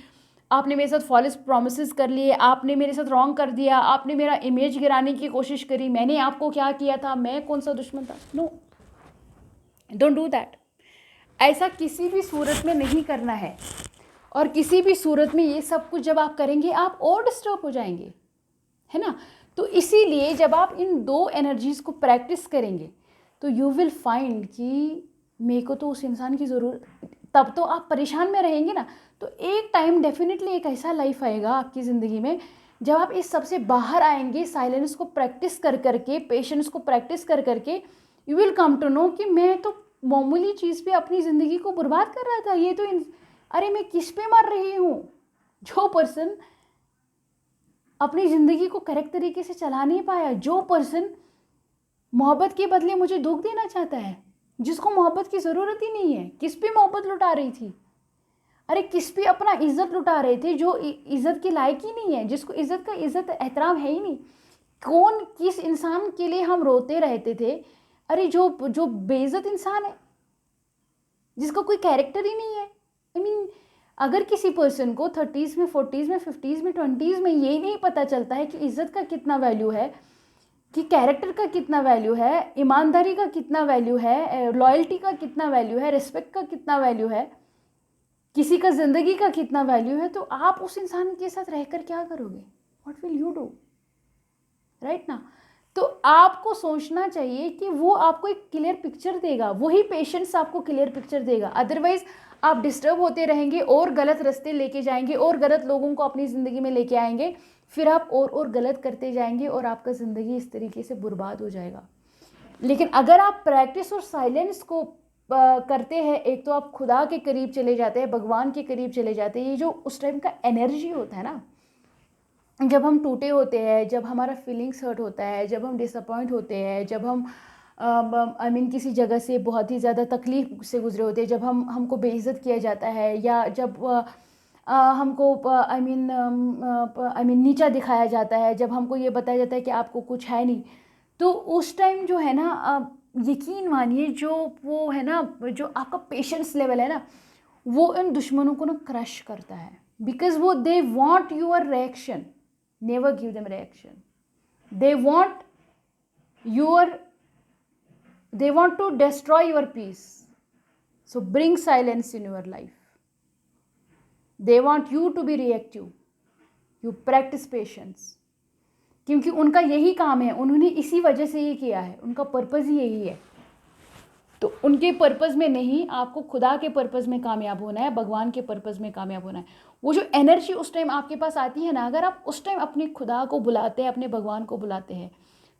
आपने मेरे साथ फॉल्स प्रॉमिसेस कर लिए, आपने मेरे साथ रॉन्ग कर दिया, आपने मेरा इमेज गिराने की कोशिश करी, मैंने आपको क्या किया था, मैं कौन सा दुश्मन था। No, don't do that. ऐसा किसी भी सूरत में नहीं करना है। और किसी भी सूरत में ये सब कुछ जब आप करेंगे आप और डिस्टर्ब हो जाएंगे, है ना। तो इसीलिए जब आप इन दो एनर्जीज़ को प्रैक्टिस करेंगे तो यू विल फाइंड कि मेरे को तो उस इंसान की ज़रूरत, तब तो आप परेशान में रहेंगे ना। तो एक टाइम डेफिनेटली एक ऐसा लाइफ आएगा आपकी ज़िंदगी में जब आप इस सबसे बाहर आएंगे, साइलेंस को प्रैक्टिस कर करके, पेशेंस को प्रैक्टिस कर करके, you will come to know कि मैं तो मामूली चीज़ पे अपनी ज़िंदगी को बर्बाद कर रहा था। ये तो अरे मैं किस पे मर रही हूँ। जो पर्सन अपनी ज़िंदगी को करेक्ट तरीके से चला नहीं पाया, जो पर्सन मोहब्बत के बदले मुझे दुख देना चाहता है, जिसको मोहब्बत की ज़रूरत ही नहीं है, किस पे मोहब्बत लुटा रही थी, अरे किस पे अपना इज्जत लुटा रहे थे जो इज्जत के लायक ही नहीं है, जिसको इज्जत एहतराम है ही नहीं। कौन किस इंसान के लिए हम रोते रहते थे, अरे जो जो बेइज्जत इंसान है, जिसका कोई कैरेक्टर ही नहीं है। आई मीन अगर किसी पर्सन को 30s में, 40s में, 50s में, 20s में ये नहीं पता चलता है कि इज्जत का कितना वैल्यू है, कि कैरेक्टर का कितना वैल्यू है, ईमानदारी का कितना वैल्यू है, लॉयल्टी का कितना वैल्यू है, रिस्पेक्ट का कितना वैल्यू है, किसी का ज़िंदगी का कितना वैल्यू है, तो आप उस इंसान के साथ रहकर क्या करोगे? What will you do, right ना। तो आपको सोचना चाहिए कि वो आपको एक क्लियर पिक्चर देगा, वही पेशेंस आपको क्लियर पिक्चर देगा। अदरवाइज आप डिस्टर्ब होते रहेंगे और गलत रास्ते लेके जाएंगे और गलत लोगों को अपनी ज़िंदगी में लेके आएंगे, फिर आप और गलत करते जाएंगे और आपका ज़िंदगी इस तरीके से बर्बाद हो जाएगा। लेकिन अगर आप प्रैक्टिस और साइलेंस को करते हैं, एक तो आप खुदा के करीब चले जाते हैं, भगवान के करीब चले जाते हैं। ये जो उस टाइम का एनर्जी होता है ना, जब हम टूटे होते हैं, जब हमारा फीलिंग्स हर्ट होता है, जब हम डिसअपॉइंट होते हैं, जब हम आई मीन किसी जगह से बहुत ही ज़्यादा तकलीफ से गुजरे होते हैं, जब हमको बेइज्जत किया जाता है, या जब हमको आई मीन नीचा दिखाया जाता है, जब हमको ये बताया जाता है कि आपको कुछ है नहीं, तो उस टाइम जो है ना, यकीन मानिए जो वो है ना, जो आपका पेशेंस लेवल है ना, वो इन दुश्मनों को ना क्रश करता है। बिकॉज वो they want your reaction, never give them reaction. They want to destroy your peace. So bring silence in your life. They want you to be reactive. You practice patience. क्योंकि उनका यही काम है, उन्होंने इसी वजह से ये किया है, उनका पर्पज़ ही यही है। तो उनके पर्पज़ में नहीं, आपको खुदा के पर्पज़ में कामयाब होना है, भगवान के पर्पज़ में कामयाब होना है। वो जो एनर्जी उस टाइम आपके पास आती है ना, अगर आप उस टाइम अपने खुदा को बुलाते हैं, अपने भगवान को बुलाते हैं,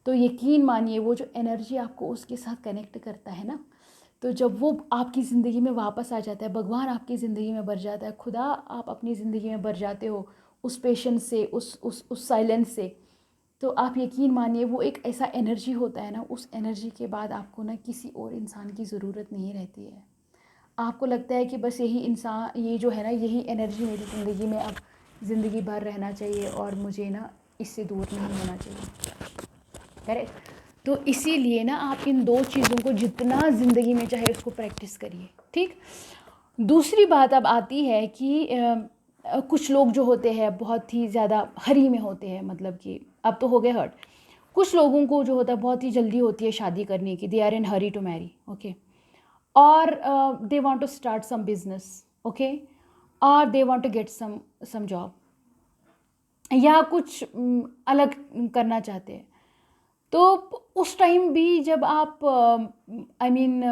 तो यकीन मानिए वो जो एनर्जी आपको उसके साथ कनेक्ट करता है ना, तो जब वो आपकी ज़िंदगी में वापस आ जाता है, भगवान आपकी ज़िंदगी में भर जाता है, खुदा आप अपनी ज़िंदगी में भर जाते हो उस पेशेंस से, उस साइलेंस से, तो आप यकीन मानिए वो एक ऐसा एनर्जी होता है ना, उस एनर्जी के बाद आपको ना किसी और इंसान की ज़रूरत नहीं रहती है। आपको लगता है कि बस यही इंसान, ये जो है ना, यही एनर्जी मेरी ज़िंदगी में अब ज़िंदगी भर रहना चाहिए और मुझे ना इससे दूर नहीं होना चाहिए। करेक्ट। तो इसीलिए ना आप इन दो चीज़ों को जितना ज़िंदगी में चाहे उसको प्रैक्टिस करिए। ठीक। दूसरी बात अब आती है कि कुछ लोग जो होते हैं बहुत ही ज़्यादा हरी में होते हैं, मतलब कि अब तो हो गए हर्ट। कुछ लोगों को जो होता है बहुत ही जल्दी होती है शादी करने की, they are in hurry to marry, okay, और they want to start some business, okay, और they want to get some job, या कुछ अलग करना चाहते हैं। तो उस टाइम भी जब आप I mean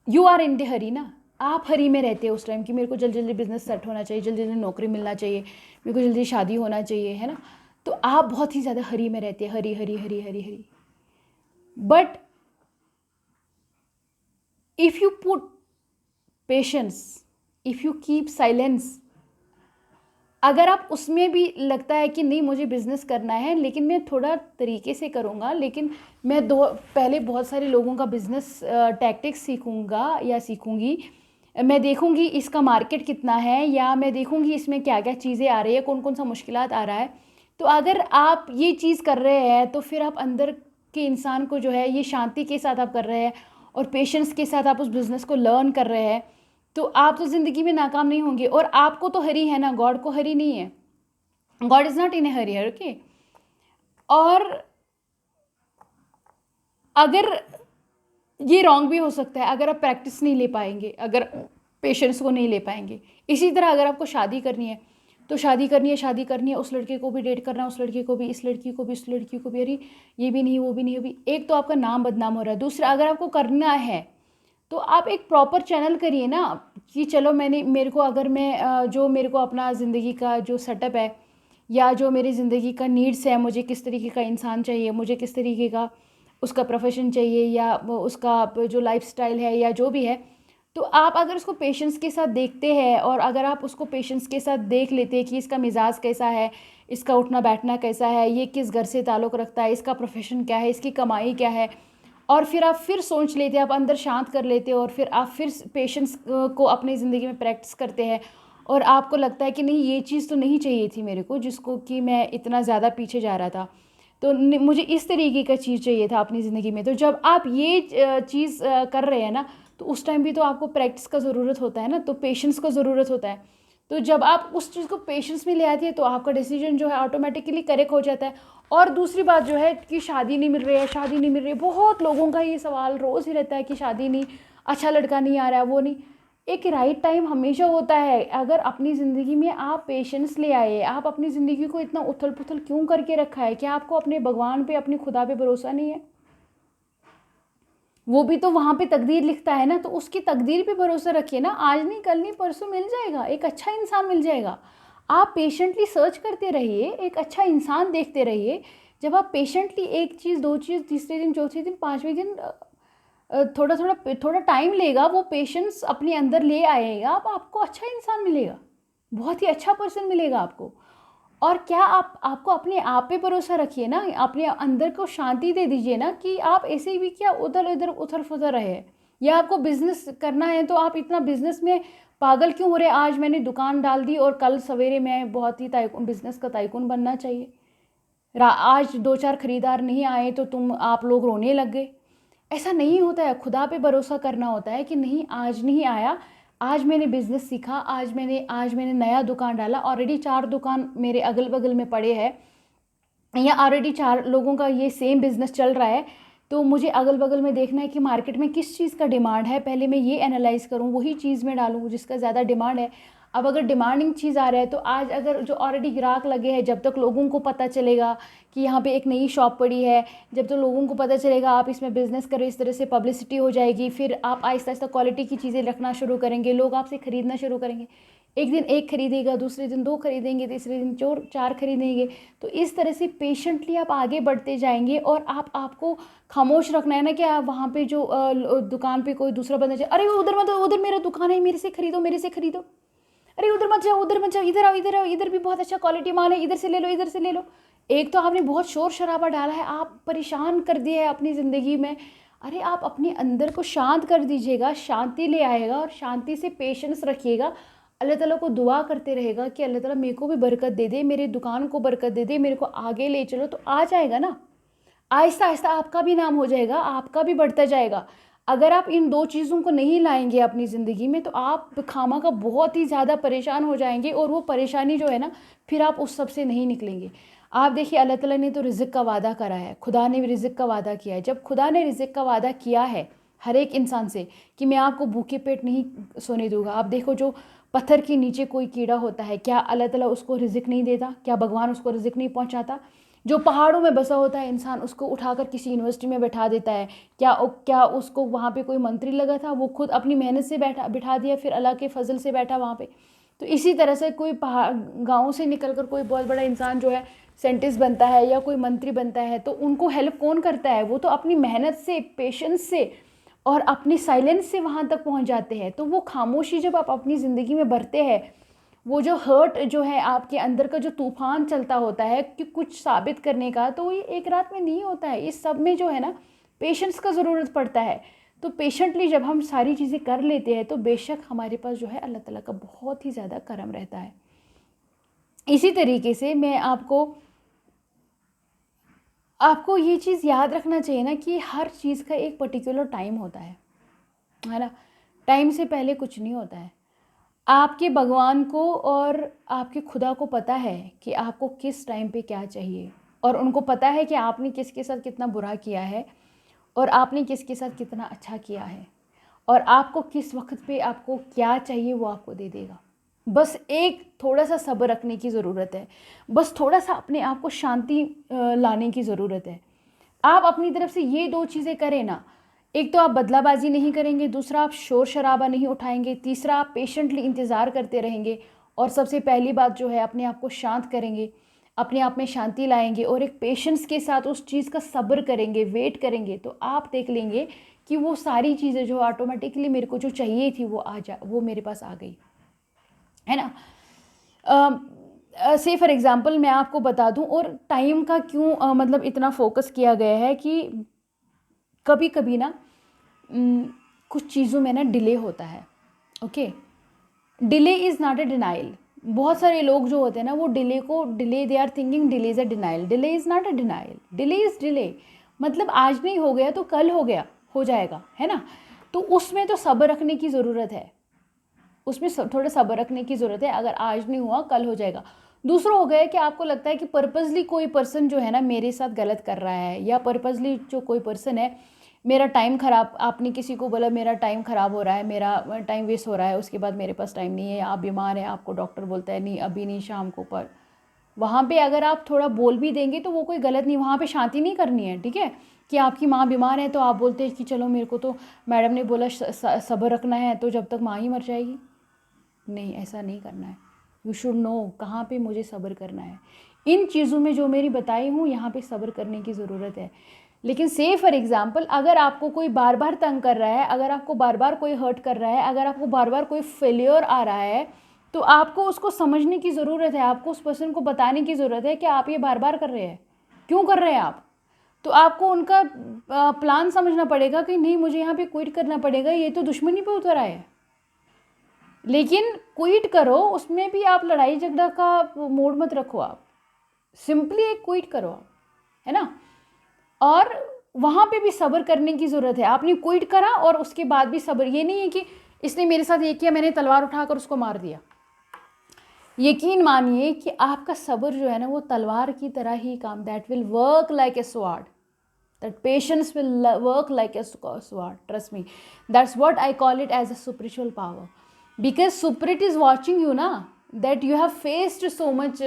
you are in the hurry ना, आप हरी में रहते हैं उस टाइम कि मेरे को जल्दी जल्दी बिजनेस सेट होना चाहिए, जल्दी जल्दी नौकरी मिलना चाहिए, मेरे को जल्दी शादी होना चाहिए, है ना। तो आप बहुत ही ज़्यादा हरी में रहते हैं, hurry hurry hurry hurry hurry. But if you put patience, if you keep silence, अगर आप उसमें भी लगता है कि नहीं मुझे बिज़नेस करना है लेकिन मैं थोड़ा तरीके से करूँगा, लेकिन मैं पहले बहुत सारे लोगों का बिज़नेस टैक्टिक्स सीखूँगा या सीखूँगी, मैं देखूँगी इसका मार्केट कितना है, या मैं देखूँगी इसमें क्या क्या चीज़ें आ रही है, कौन कौन सा मुश्किलात आ रहा है। तो अगर आप ये चीज़ कर रहे हैं तो फिर आप अंदर के इंसान को जो है ये शांति के साथ आप कर रहे हैं और पेशेंस के साथ आप उस बिज़नेस को लर्न कर रहे हैं, तो आप तो ज़िंदगी में नाकाम नहीं होंगे। और आपको तो हरी है ना, गॉड को हरी नहीं है, God is not in A Hari, okay. और अगर ये रॉन्ग भी हो सकता है अगर आप प्रैक्टिस नहीं ले पाएंगे, अगर पेशेंस को नहीं ले पाएंगे। इसी तरह अगर आपको शादी करनी है तो शादी करनी है, उस लड़के को भी डेट करना है, उस लड़के को भी, इस लड़की को भी, इस लड़की को भी, अरे ये भी नहीं वो भी नहीं, अभी एक तो आपका नाम बदनाम हो रहा है। दूसरा, अगर आपको करना है तो आप एक प्रॉपर चैनल करिए ना, कि चलो मेरे को अगर मैं जो मेरे को अपना ज़िंदगी का जो सेटअप है या जो मेरी ज़िंदगी का नीड्स है, मुझे किस तरीके का इंसान चाहिए, मुझे किस तरीके का उसका प्रोफेशन चाहिए, या उसका जो लाइफस्टाइल है या जो भी है, तो आप अगर उसको पेशेंस के साथ देखते हैं और अगर आप उसको पेशेंस के साथ देख लेते हैं कि इसका मिजाज कैसा है, इसका उठना बैठना कैसा है, ये किस घर से ताल्लुक़ रखता है, इसका प्रोफेशन क्या है, इसकी कमाई क्या है, और फिर आप फिर सोच लेते हैं, आप अंदर शांत कर लेते हो और फिर आप फिर पेशेंस को अपनी ज़िंदगी में प्रैक्टिस करते हैं, और आपको लगता है कि नहीं ये चीज़ तो नहीं चाहिए थी मेरे को, जिसको कि मैं इतना ज़्यादा पीछे जा रहा था, तो मुझे इस तरीके का चीज़ चाहिए था अपनी ज़िंदगी में। तो जब आप ये चीज़ कर रहे हैं ना, तो उस टाइम भी तो आपको प्रैक्टिस का ज़रूरत होता है ना, तो पेशेंस का ज़रूरत होता है। तो जब आप उस चीज़ को पेशेंस में ले आती है तो आपका डिसीजन जो है ऑटोमेटिकली करेक्ट हो जाता है। और दूसरी बात जो है कि शादी नहीं मिल रही है, शादी नहीं मिल रही है, बहुत लोगों का ये सवाल रोज़ ही रहता है कि शादी नहीं, अच्छा लड़का नहीं आ रहा है, वो नहीं। एक राइट टाइम हमेशा होता है। अगर अपनी ज़िंदगी में आप पेशेंस ले आए, आप अपनी ज़िंदगी को इतना उथल पुथल क्यों करके रखा है? क्या आपको अपने भगवान पे, अपने खुदा पे भरोसा नहीं है? वो भी तो वहाँ पे तकदीर लिखता है ना, तो उसकी तकदीर पे भरोसा रखिए ना। आज नहीं कल नहीं परसों मिल जाएगा, एक अच्छा इंसान मिल जाएगा। आप पेशेंटली सर्च करते रहिए, एक अच्छा इंसान देखते रहिए। जब आप पेशेंटली एक चीज़, दो चीज़, तीसरे दिन, चौथे दिन, पाँचवें दिन थोड़ा टाइम लेगा, वो पेशेंस अपने अंदर ले आएगा, अब आपको अच्छा इंसान मिलेगा, बहुत ही अच्छा पर्सन मिलेगा आपको। और क्या आपको अपने आप पे भरोसा रखिए ना, अपने अंदर को शांति दे दीजिए ना, कि आप ऐसे भी क्या उधर उधर उथल फुथल रहे। या आपको बिजनेस करना है तो आप इतना बिजनेस में पागल क्यों हो रहे? आज मैंने दुकान डाल दी और कल सवेरे मैं बहुत ही बिजनेस का टाइकून बनना चाहिए। आज दो चार खरीदार नहीं आए तो आप लोग रोने लग गए। ऐसा नहीं होता है। खुदा पे भरोसा करना होता है कि नहीं, आज नहीं आया, आज मैंने बिज़नेस सीखा, आज मैंने नया दुकान डाला, ऑलरेडी 4 दुकान मेरे अगल बगल में पड़े हैं, या ऑलरेडी 4 लोगों का ये सेम बिज़नेस चल रहा है, तो मुझे अगल बगल में देखना है कि मार्केट में किस चीज़ का डिमांड है, पहले मैं ये एनालाइज़ करूँ, वही चीज़ में डालूँ जिसका ज़्यादा डिमांड है। अब अगर डिमांडिंग चीज़ आ रहा है तो आज अगर जो ऑलरेडी ग्राहक लगे हैं, जब तक लोगों को पता चलेगा कि यहाँ पे एक नई शॉप पड़ी है, जब तक लोगों को पता चलेगा आप इसमें बिज़नेस करो, इस तरह से पब्लिसिटी हो जाएगी, फिर आप आहिस्ता आहिस्ता क्वालिटी की चीज़ें रखना शुरू करेंगे, लोग आपसे ख़रीदना शुरू करेंगे। एक दिन एक खरीदेगा, दूसरे दिन 2 खरीदेंगे, तीसरे दिन 4 खरीदेंगे। तो इस तरह से पेशेंटली आप आगे बढ़ते जाएंगे। और आपको खामोश रखना है ना, कि आप वहाँ पे जो दुकान पे कोई दूसरा बंदा जाए, अरे उधर मत, उधर मेरा दुकान है, मेरे से खरीदो, मेरे से खरीदो, अरे उधर मत जाओ, उधर मत जाओ, इधर आओ, इधर आओ, इधर भी बहुत अच्छा क्वालिटी माल है, इधर से ले लो, इधर से ले लो। एक तो आपने बहुत शोर शराबा डाला है, आप परेशान कर दिया है अपनी ज़िंदगी में। अरे आप अपने अंदर को शांत कर दीजिएगा, शांति ले आएगा, और शांति से पेशेंस रखिएगा। अल्लाह ताला को दुआ करते रहेगा कि अल्लाह ताला मेरे को भी बरकत दे दे, मेरी दुकान को बरकत दे दे, मेरे को आगे ले चलो, तो आ जाएगा ना। आहिस्ता आहिस्ता आपका भी नाम हो जाएगा, आपका भी बढ़ता जाएगा। अगर आप इन 2 चीज़ों को नहीं लाएंगे अपनी ज़िंदगी में, तो आप खामा का बहुत ही ज़्यादा परेशान हो जाएंगे, और वो परेशानी जो है ना, फिर आप उस सब से नहीं निकलेंगे। आप देखिए, अल्लाह ताला ने तो रिज़्क़ का वादा करा है, खुदा ने भी रिज़्क़ का वादा किया है। जब खुदा ने रिज़्क़ का वादा किया है हर एक इंसान से कि मैं आपको भूखे पेट नहीं सोने दूंगा, आप देखो जो पत्थर के नीचे कोई कीड़ा होता है, क्या अल्लाह ताला उसको रिज़्क़ नहीं देता? क्या भगवान उसको रिज़्क़ नहीं पहुंचाता? जो पहाड़ों में बसा होता है इंसान, उसको उठाकर किसी यूनिवर्सिटी में बैठा देता है, क्या उसको वहाँ पे कोई मंत्री लगा था? वो खुद अपनी मेहनत से बिठा दिया, फिर अल्लाह के फजल से बैठा वहाँ पे। तो इसी तरह से कोई पहाड़ गाँव से निकल कर कोई बहुत बड़ा इंसान जो है साइंटिस्ट बनता है या कोई मंत्री बनता है, तो उनको हेल्प कौन करता है? वो तो अपनी मेहनत से, पेशेंस से और अपनी साइलेंस से वहाँ तक पहुँच जाते हैं। तो वो खामोशी जब आप अपनी ज़िंदगी में भरते हैं, वो जो हर्ट जो है आपके अंदर का, जो तूफान चलता होता है कि कुछ साबित करने का, तो ये एक रात में नहीं होता है। इस सब में जो है ना, पेशेंस का ज़रूरत पड़ता है। तो पेशेंटली जब हम सारी चीज़ें कर लेते हैं, तो बेशक हमारे पास जो है अल्लाह ताला का बहुत ही ज़्यादा करम रहता है। इसी तरीके से मैं आपको ये चीज़ याद रखना चाहिए ना, कि हर चीज़ का एक पर्टिकुलर टाइम होता है ना। टाइम से पहले कुछ नहीं होता है। आपके भगवान को और आपके खुदा को पता है कि आपको किस टाइम पे क्या चाहिए, और उनको पता है कि आपने किसके साथ कितना बुरा किया है, और आपने किसके साथ कितना अच्छा किया है, और आपको किस वक्त पे आपको क्या चाहिए वो आपको दे देगा। बस एक थोड़ा सा सब्र रखने की ज़रूरत है, बस थोड़ा सा अपने आप को शांति लाने की ज़रूरत है। आप अपनी तरफ से ये 2 चीज़ें करें ना, एक तो आप बदलाबाजी नहीं करेंगे, दूसरा आप शोर शराबा नहीं उठाएंगे, तीसरा आप पेशेंटली इंतज़ार करते रहेंगे, और सबसे पहली बात जो है अपने आप को शांत करेंगे, अपने आप में शांति लाएंगे और एक पेशेंस के साथ उस चीज़ का सब्र करेंगे, वेट करेंगे, तो आप देख लेंगे कि वो सारी चीज़ें जो ऑटोमेटिकली मेरे को जो चाहिए थी वो मेरे पास आ गई, है ना। से फॉर एग्ज़ाम्पल मैं आपको बता दूं, और टाइम का क्यों मतलब इतना फोकस किया गया है कि कभी कभी ना कुछ चीज़ों में ना डिले होता है। Okay, delay is not a denial. बहुत सारे लोग जो होते हैं ना वो delay they are thinking delay is a denial. Delay is not a denial, delay is delay. मतलब आज नहीं हो गया तो कल हो गया, हो जाएगा, है ना। तो उसमें तो सब्र रखने की ज़रूरत है, उसमें थोड़ा सब्र रखने की ज़रूरत है। अगर आज नहीं हुआ कल हो जाएगा। दूसरा हो गया कि आपको लगता है कि पर्पसली कोई पर्सन जो है ना मेरे साथ गलत कर रहा है, या पर्पसली जो कोई पर्सन है मेरा टाइम ख़राब, आपने किसी को बोला मेरा टाइम ख़राब हो रहा है, मेरा टाइम वेस्ट हो रहा है, उसके बाद मेरे पास टाइम नहीं है, या आप बीमार हैं, आपको डॉक्टर बोलता है नहीं अभी नहीं शाम को, पर वहाँ पे अगर आप थोड़ा बोल भी देंगे तो वो कोई गलत नहीं, वहाँ पे शांति नहीं करनी है, ठीक है। कि आपकी माँ बीमार है तो आप बोलते हैं कि चलो मेरे को तो मैडम ने बोला सब्र रखना है, तो जब तक माँ ही मर जाएगी, नहीं, ऐसा नहीं करना है। यू शुड नो कहाँ पे मुझे सब्र करना है। इन चीज़ों में जो मेरी बताई हूँ यहाँ पे सब्र करने की ज़रूरत है। लेकिन से फॉर एग्ज़ाम्पल अगर आपको कोई बार बार तंग कर रहा है, अगर आपको बार बार कोई हर्ट कर रहा है, अगर आपको बार बार कोई फेलियर आ रहा है, तो आपको उसको समझने की ज़रूरत है, आपको उस पर्सन को बताने की ज़रूरत है कि आप ये बार बार कर रहे हैं, क्यों कर रहे हैं आप। तो आपको उनका प्लान समझना पड़ेगा कि नहीं मुझे यहाँ पे क्विट करना पड़ेगा, ये तो दुश्मनी पे उतर आए है। लेकिन क्विट करो, उसमें भी आप लड़ाई झगड़ा का मूड मत रखो, आप सिंपली एक क्विट करो आप, है ना। और वहाँ पे भी सब्र करने की ज़रूरत है। आपने क्विट करा और उसके बाद भी सब्र, ये नहीं है कि इसने मेरे साथ ये किया मैंने तलवार उठाकर उसको मार दिया। यकीन मानिए कि आपका सब्र जो है ना वो तलवार की तरह ही काम, that will work like a sword, that patience will work like a sword, trust me. That's what I call it as a spiritual power, because spirit is watching you na, that you have faced so much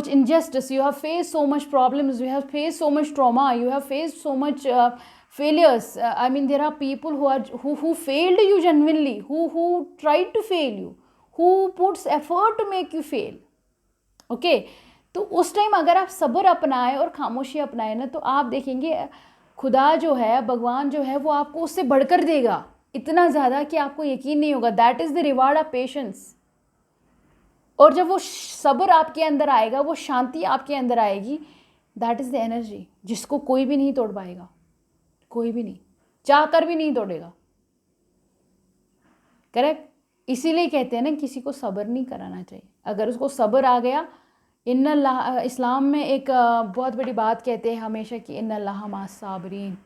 injustice, you have faced so much problems, you have faced so much trauma, you have faced so much failures. I mean there are people who failed you genuinely, who tried to fail you, who puts effort to make you fail. Okay, तो उस time अगर आप सब्र अपनाएं और खामोशी अपनाएं ना, तो आप देखेंगे खुदा जो है, भगवान जो है, वो आपको उससे बढ़कर देगा इतना ज़्यादा कि आपको यकीन नहीं होगा। That is the reward of patience. और जब वो सब्र आपके अंदर आएगा, वो शांति आपके अंदर आएगी, दैट इज़ द एनर्जी जिसको कोई भी नहीं तोड़ पाएगा, कोई भी नहीं, चाह कर भी नहीं तोड़ेगा। करेक्ट। इसीलिए कहते हैं ना किसी को सब्र नहीं कराना चाहिए। अगर उसको सब्र आ गया, इस्लाम में एक बहुत बड़ी बात कहते हैं हमेशा कि इन्नल्लाह माअस साबिरीन,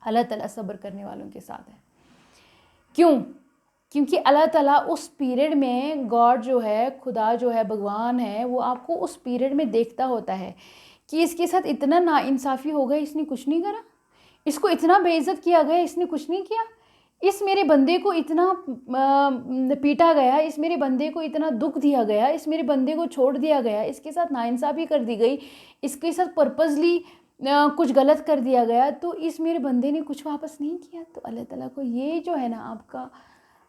अल्लाह ताला सब्र करने वालों के साथ है। क्यों? क्योंकि अल्लाह ताला उस पीरियड में, गॉड जो है, खुदा जो है, भगवान है, वो आपको उस पीरियड में देखता होता है कि इसके साथ इतना नाइंसाफ़ी हो गया, इसने कुछ नहीं करा, इसको इतना बेइज्जत किया गया, इसने कुछ नहीं किया, इस मेरे बंदे को इतना पीटा गया, इस मेरे बंदे को इतना दुख दिया गया, इस मेरे बंदे को छोड़ दिया गया, इसके साथ नाइंसाफ़ी कर दी गई, इसके साथ पर्पसली कुछ गलत कर दिया गया, तो इस मेरे बंदे ने कुछ वापस नहीं किया। तो अल्लाह ताला को ये जो है ना आपका,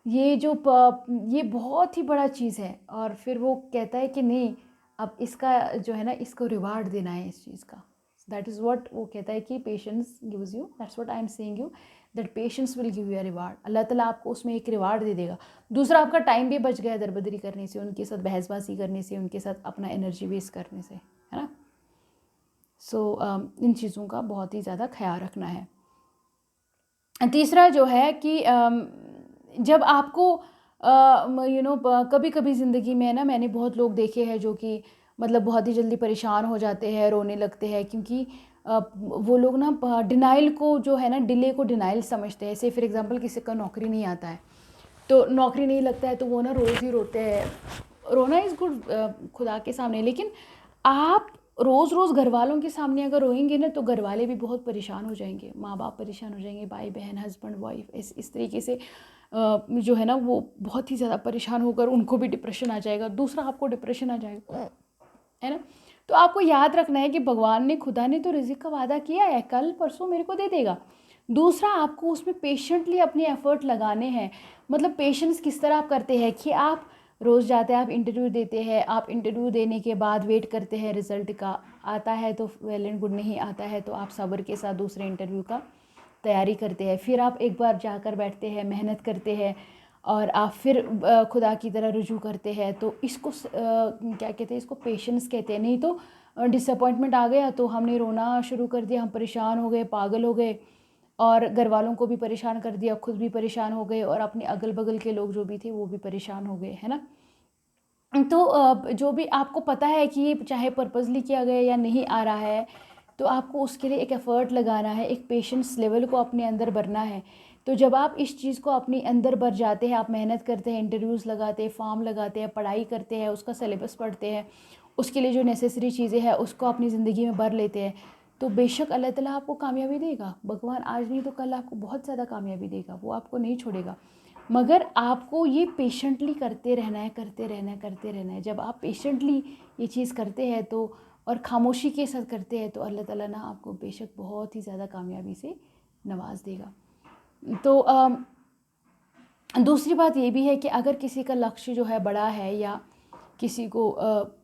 ये बहुत ही बड़ा चीज़ है। और फिर वो कहता है कि नहीं, अब इसका जो है ना, इसको रिवार्ड देना है इस चीज़ का। दैट इज़ व्हाट वो कहता है कि patience gives you, that's what I am saying you, that patience will give you a reward. अल्लाह ताला आपको उसमें एक रिवार्ड दे देगा। दूसरा, आपका टाइम भी बच गया दरबदरी करने से, उनके साथ बहसबाजी करने से, उनके साथ अपना एनर्जी वेस्ट करने से, है ना। सो इन चीज़ों का बहुत ही ज़्यादा ख्याल रखना है। तीसरा जो है कि जब आपको कभी कभी ज़िंदगी में ना, मैंने बहुत लोग देखे हैं जो कि मतलब बहुत ही जल्दी परेशान हो जाते हैं, रोने लगते हैं, क्योंकि वो लोग ना डिनाइल को जो है ना, डिले को डिनाइल समझते हैं। जैसे फॉर एग्जांपल किसी का नौकरी नहीं आता है, तो नौकरी नहीं लगता है, तो वो ना रोज़ ही रोते हैं। रोना इज़ गुड खुदा के सामने, लेकिन आप रोज़ रोज़ घर वालों के सामने अगर रोएंगे ना तो घर वाले भी बहुत परेशान हो जाएंगे, माँ बाप परेशान हो जाएंगे, भाई बहन हस्बैंड वाइफ, इस तरीके से जो है ना वो बहुत ही ज़्यादा परेशान होकर उनको भी डिप्रेशन आ जाएगा, दूसरा आपको डिप्रेशन आ जाएगा, है ना। तो आपको याद रखना है कि भगवान ने, खुदा ने तो रिज़्क का वादा किया है, कल परसों मेरे को दे देगा। दूसरा, आपको उसमें पेशेंटली अपने एफर्ट लगाने हैं। मतलब पेशेंस किस तरह आप करते हैं कि आप रोज़ जाते हैं, आप इंटरव्यू देते हैं, आप इंटरव्यू देने के बाद वेट करते हैं रिज़ल्ट का, आता है तो वेल एंड गुड, नहीं आता है तो आप सब्र के साथ दूसरे इंटरव्यू का तैयारी करते हैं। फिर आप एक बार जाकर बैठते हैं, मेहनत करते हैं और आप फिर खुदा की तरह रुजू करते हैं। तो इसको क्या कहते हैं, इसको पेशेंस कहते हैं। नहीं तो डिसअपॉइंटमेंट आ गया तो हमने रोना शुरू कर दिया, हम परेशान हो गए, पागल हो गए और घर वालों को भी परेशान कर दिया, खुद भी परेशान हो गए और अपने अगल बगल के लोग जो भी थे वो भी परेशान हो गए, है ना। तो जो भी आपको पता है कि ये चाहे पर्पसली किया गया या नहीं आ रहा है, तो आपको उसके लिए एक एफ़र्ट लगाना है, एक पेशेंस लेवल को अपने अंदर भरना है। तो जब आप इस चीज़ को अपने अंदर भर जाते हैं, आप मेहनत करते हैं, इंटरव्यूज़ लगाते हैं, फॉर्म लगाते हैं, पढ़ाई करते हैं, उसका सिलेबस पढ़ते हैं, उसके लिए जो नेसेसरी चीज़ें हैं उसको अपनी ज़िंदगी में भर लेते हैं, तो बेशक अल्लाह ताला आपको कामयाबी देगा। भगवान आज नहीं तो कल आपको बहुत ज़्यादा कामयाबी देगा, वो आपको नहीं छोड़ेगा। मगर आपको ये पेशेंटली करते रहना है, करते रहना है, करते रहना है। जब आप पेशेंटली ये चीज़ करते हैं तो, और खामोशी के साथ करते हैं, तो अल्लाह ताला ना आपको बेशक बहुत ही ज़्यादा कामयाबी से नवाज देगा। तो दूसरी बात ये भी है कि अगर किसी का लक्ष्य जो है बड़ा है, या किसी को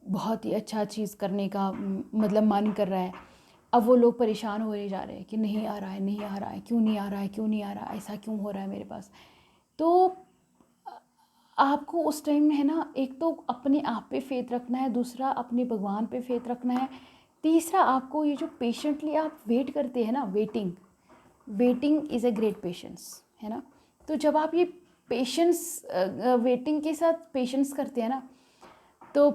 बहुत ही अच्छा चीज़ करने का मतलब मन कर रहा है, अब वो लोग परेशान होने जा रहे हैं कि नहीं आ रहा है, नहीं आ रहा है, क्यों नहीं आ रहा है, क्यों नहीं आ रहा है, ऐसा क्यों हो रहा है मेरे पास। तो आपको उस टाइम में है ना, एक तो अपने आप पे फेथ रखना है, दूसरा अपने भगवान पे फेथ रखना है, तीसरा आपको ये जो पेशेंटली आप वेट करते हैं ना, waiting, waiting is a great patience, है ना। तो जब आप ये पेशेंस, वेटिंग के साथ पेशेंस करते हैं ना, तो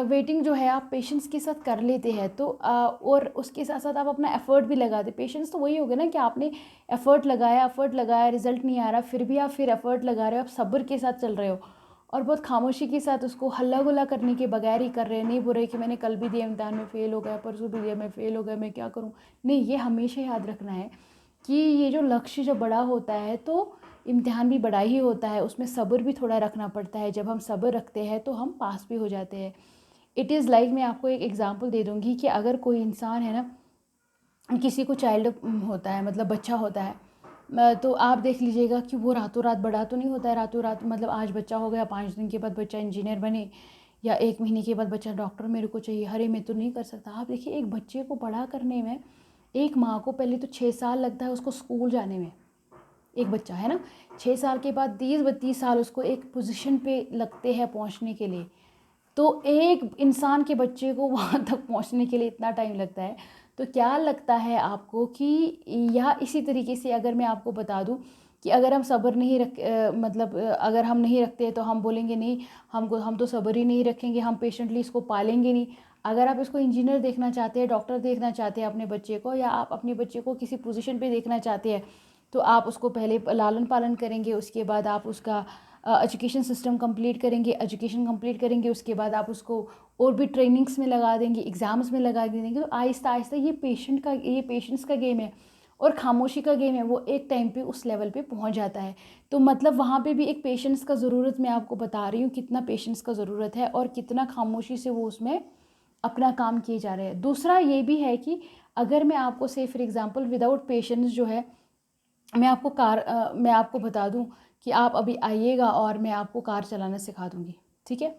वेटिंग जो है आप पेशेंस के साथ कर लेते हैं, तो और उसके साथ साथ आप अपना एफ़र्ट भी लगाते। पेशेंस तो वही हो गया ना कि आपने एफ़र्ट लगाया, रिज़ल्ट नहीं आ रहा, फिर भी आप फिर एफ़र्ट लगा रहे हो, आप सब्र के साथ चल रहे हो और बहुत खामोशी के साथ उसको हल्ला गुल्ला करने के बगैर ही कर रहे हैं। नहीं बोल रहे कि मैंने कल भी दिया इम्तिहान में फ़ेल हो गया, परसों भी दिया मैं फ़ेल हो गया, मैं क्या करूँ। नहीं, ये हमेशा याद रखना है कि ये जो लक्ष्य जब बड़ा होता है तो इम्तिहान भी बड़ा ही होता है, उसमें सब्र भी थोड़ा रखना पड़ता है। जब हम सब्र रखते हैं तो हम पास भी हो जाते हैं। इट इज़ लाइक, मैं आपको एक एग्जांपल दे दूँगी कि अगर कोई इंसान है ना, किसी को चाइल्ड होता है, मतलब बच्चा होता है, तो आप देख लीजिएगा कि वो रातों रात बड़ा तो नहीं होता है, रातों रात मतलब आज बच्चा हो गया, 5 दिन के बाद बच्चा इंजीनियर बने, या 1 महीने के बाद बच्चा डॉक्टर मेरे को चाहिए, अरे मैं तो नहीं कर सकता। आप देखिए, एक बच्चे को बड़ा करने में एक माँ को पहले तो 6 साल लगता है उसको स्कूल जाने में। एक बच्चा है ना, 6 साल के बाद 30-32 साल उसको एक पोजीशन पे लगते हैं पहुंचने के लिए। तो एक इंसान के बच्चे को वहाँ तक पहुँचने के लिए इतना टाइम लगता है, तो क्या लगता है आपको कि, या इसी तरीके से अगर मैं आपको बता दूँ कि अगर हम सब्र नहीं मतलब अगर हम नहीं रखते तो हम बोलेंगे नहीं, हम तो सब्र ही नहीं रखेंगे, हम पेशेंटली इसको पालेंगे नहीं। अगर आप इसको इंजीनियर देखना चाहते हैं, डॉक्टर देखना चाहते हैं अपने बच्चे को, या आप अपने बच्चे को किसी पोजीशन पे देखना चाहते हैं, तो आप उसको पहले लालन पालन करेंगे, उसके बाद आप उसका एजुकेशन सिस्टम कंप्लीट करेंगे, एजुकेशन कंप्लीट करेंगे, उसके बाद आप उसको और भी ट्रेनिंग्स में लगा देंगे, एग्ज़ाम्स में लगा देंगे। तो आहिस्ता आहिस्ता ये पेशेंस का गेम है और खामोशी का गेम है, वो एक टाइम पे उस लेवल पे पहुंच जाता है। तो मतलब वहाँ पे भी एक पेशेंस का ज़रूरत, मैं आपको बता रही हूँ कितना पेशेंस का ज़रूरत है और कितना खामोशी से वो उसमें अपना काम किए जा रहे हैं। दूसरा ये भी है कि अगर मैं आपको से फॉर एग्ज़ाम्पल विदाउट पेशेंस जो है, मैं आपको बता दूं कि आप अभी आइएगा और मैं आपको कार चलाना सिखा दूंगी, ठीक है।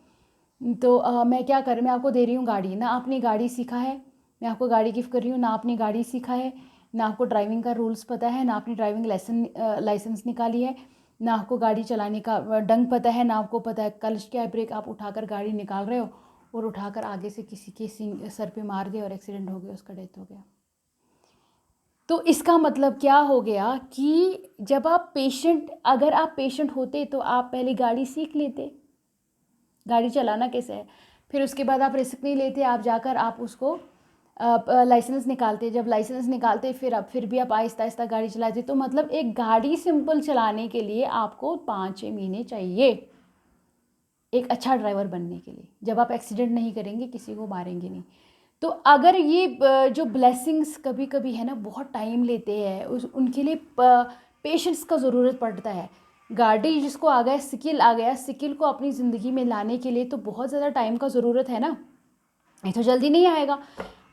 तो मैं आपको दे रही हूँ गाड़ी, ना आपने गाड़ी सीखा है, मैं आपको गाड़ी गिफ्ट कर रही हूँ, ना आपने गाड़ी सीखा है, ना आपको ड्राइविंग का रूल्स पता है, ना आपने ड्राइविंग लाइसेंस निकाली है, ना आपको गाड़ी चलाने का ढंग पता है, ना आपको पता है क्लच क्या है, ब्रेक। आप उठाकर गाड़ी निकाल रहे हो और उठाकर आगे से किसी के सर पे मार दिया और एक्सीडेंट हो गया, उसका डेथ हो गया। तो इसका मतलब क्या हो गया कि जब अगर आप पेशेंट होते तो आप पहले गाड़ी सीख लेते, गाड़ी चलाना कैसे है, फिर उसके बाद आप रिस्क नहीं लेते, आप जाकर आप उसको लाइसेंस निकालते, जब लाइसेंस निकालते फिर भी आप आहिस्ता आहिस्ता गाड़ी चलाते। तो मतलब एक गाड़ी सिंपल चलाने के लिए आपको 5-6 महीने चाहिए एक अच्छा ड्राइवर बनने के लिए, जब आप एक्सीडेंट नहीं करेंगे, किसी को मारेंगे नहीं। तो अगर ये जो ब्लेसिंग्स कभी कभी है ना बहुत टाइम लेते हैं, उनके लिए पेशेंस का ज़रूरत पड़ता है। गाड़ी जिसको आ गया, स्किल आ गया, स्किल को अपनी ज़िंदगी में लाने के लिए तो बहुत ज़्यादा टाइम का ज़रूरत है ना, ये तो जल्दी नहीं आएगा।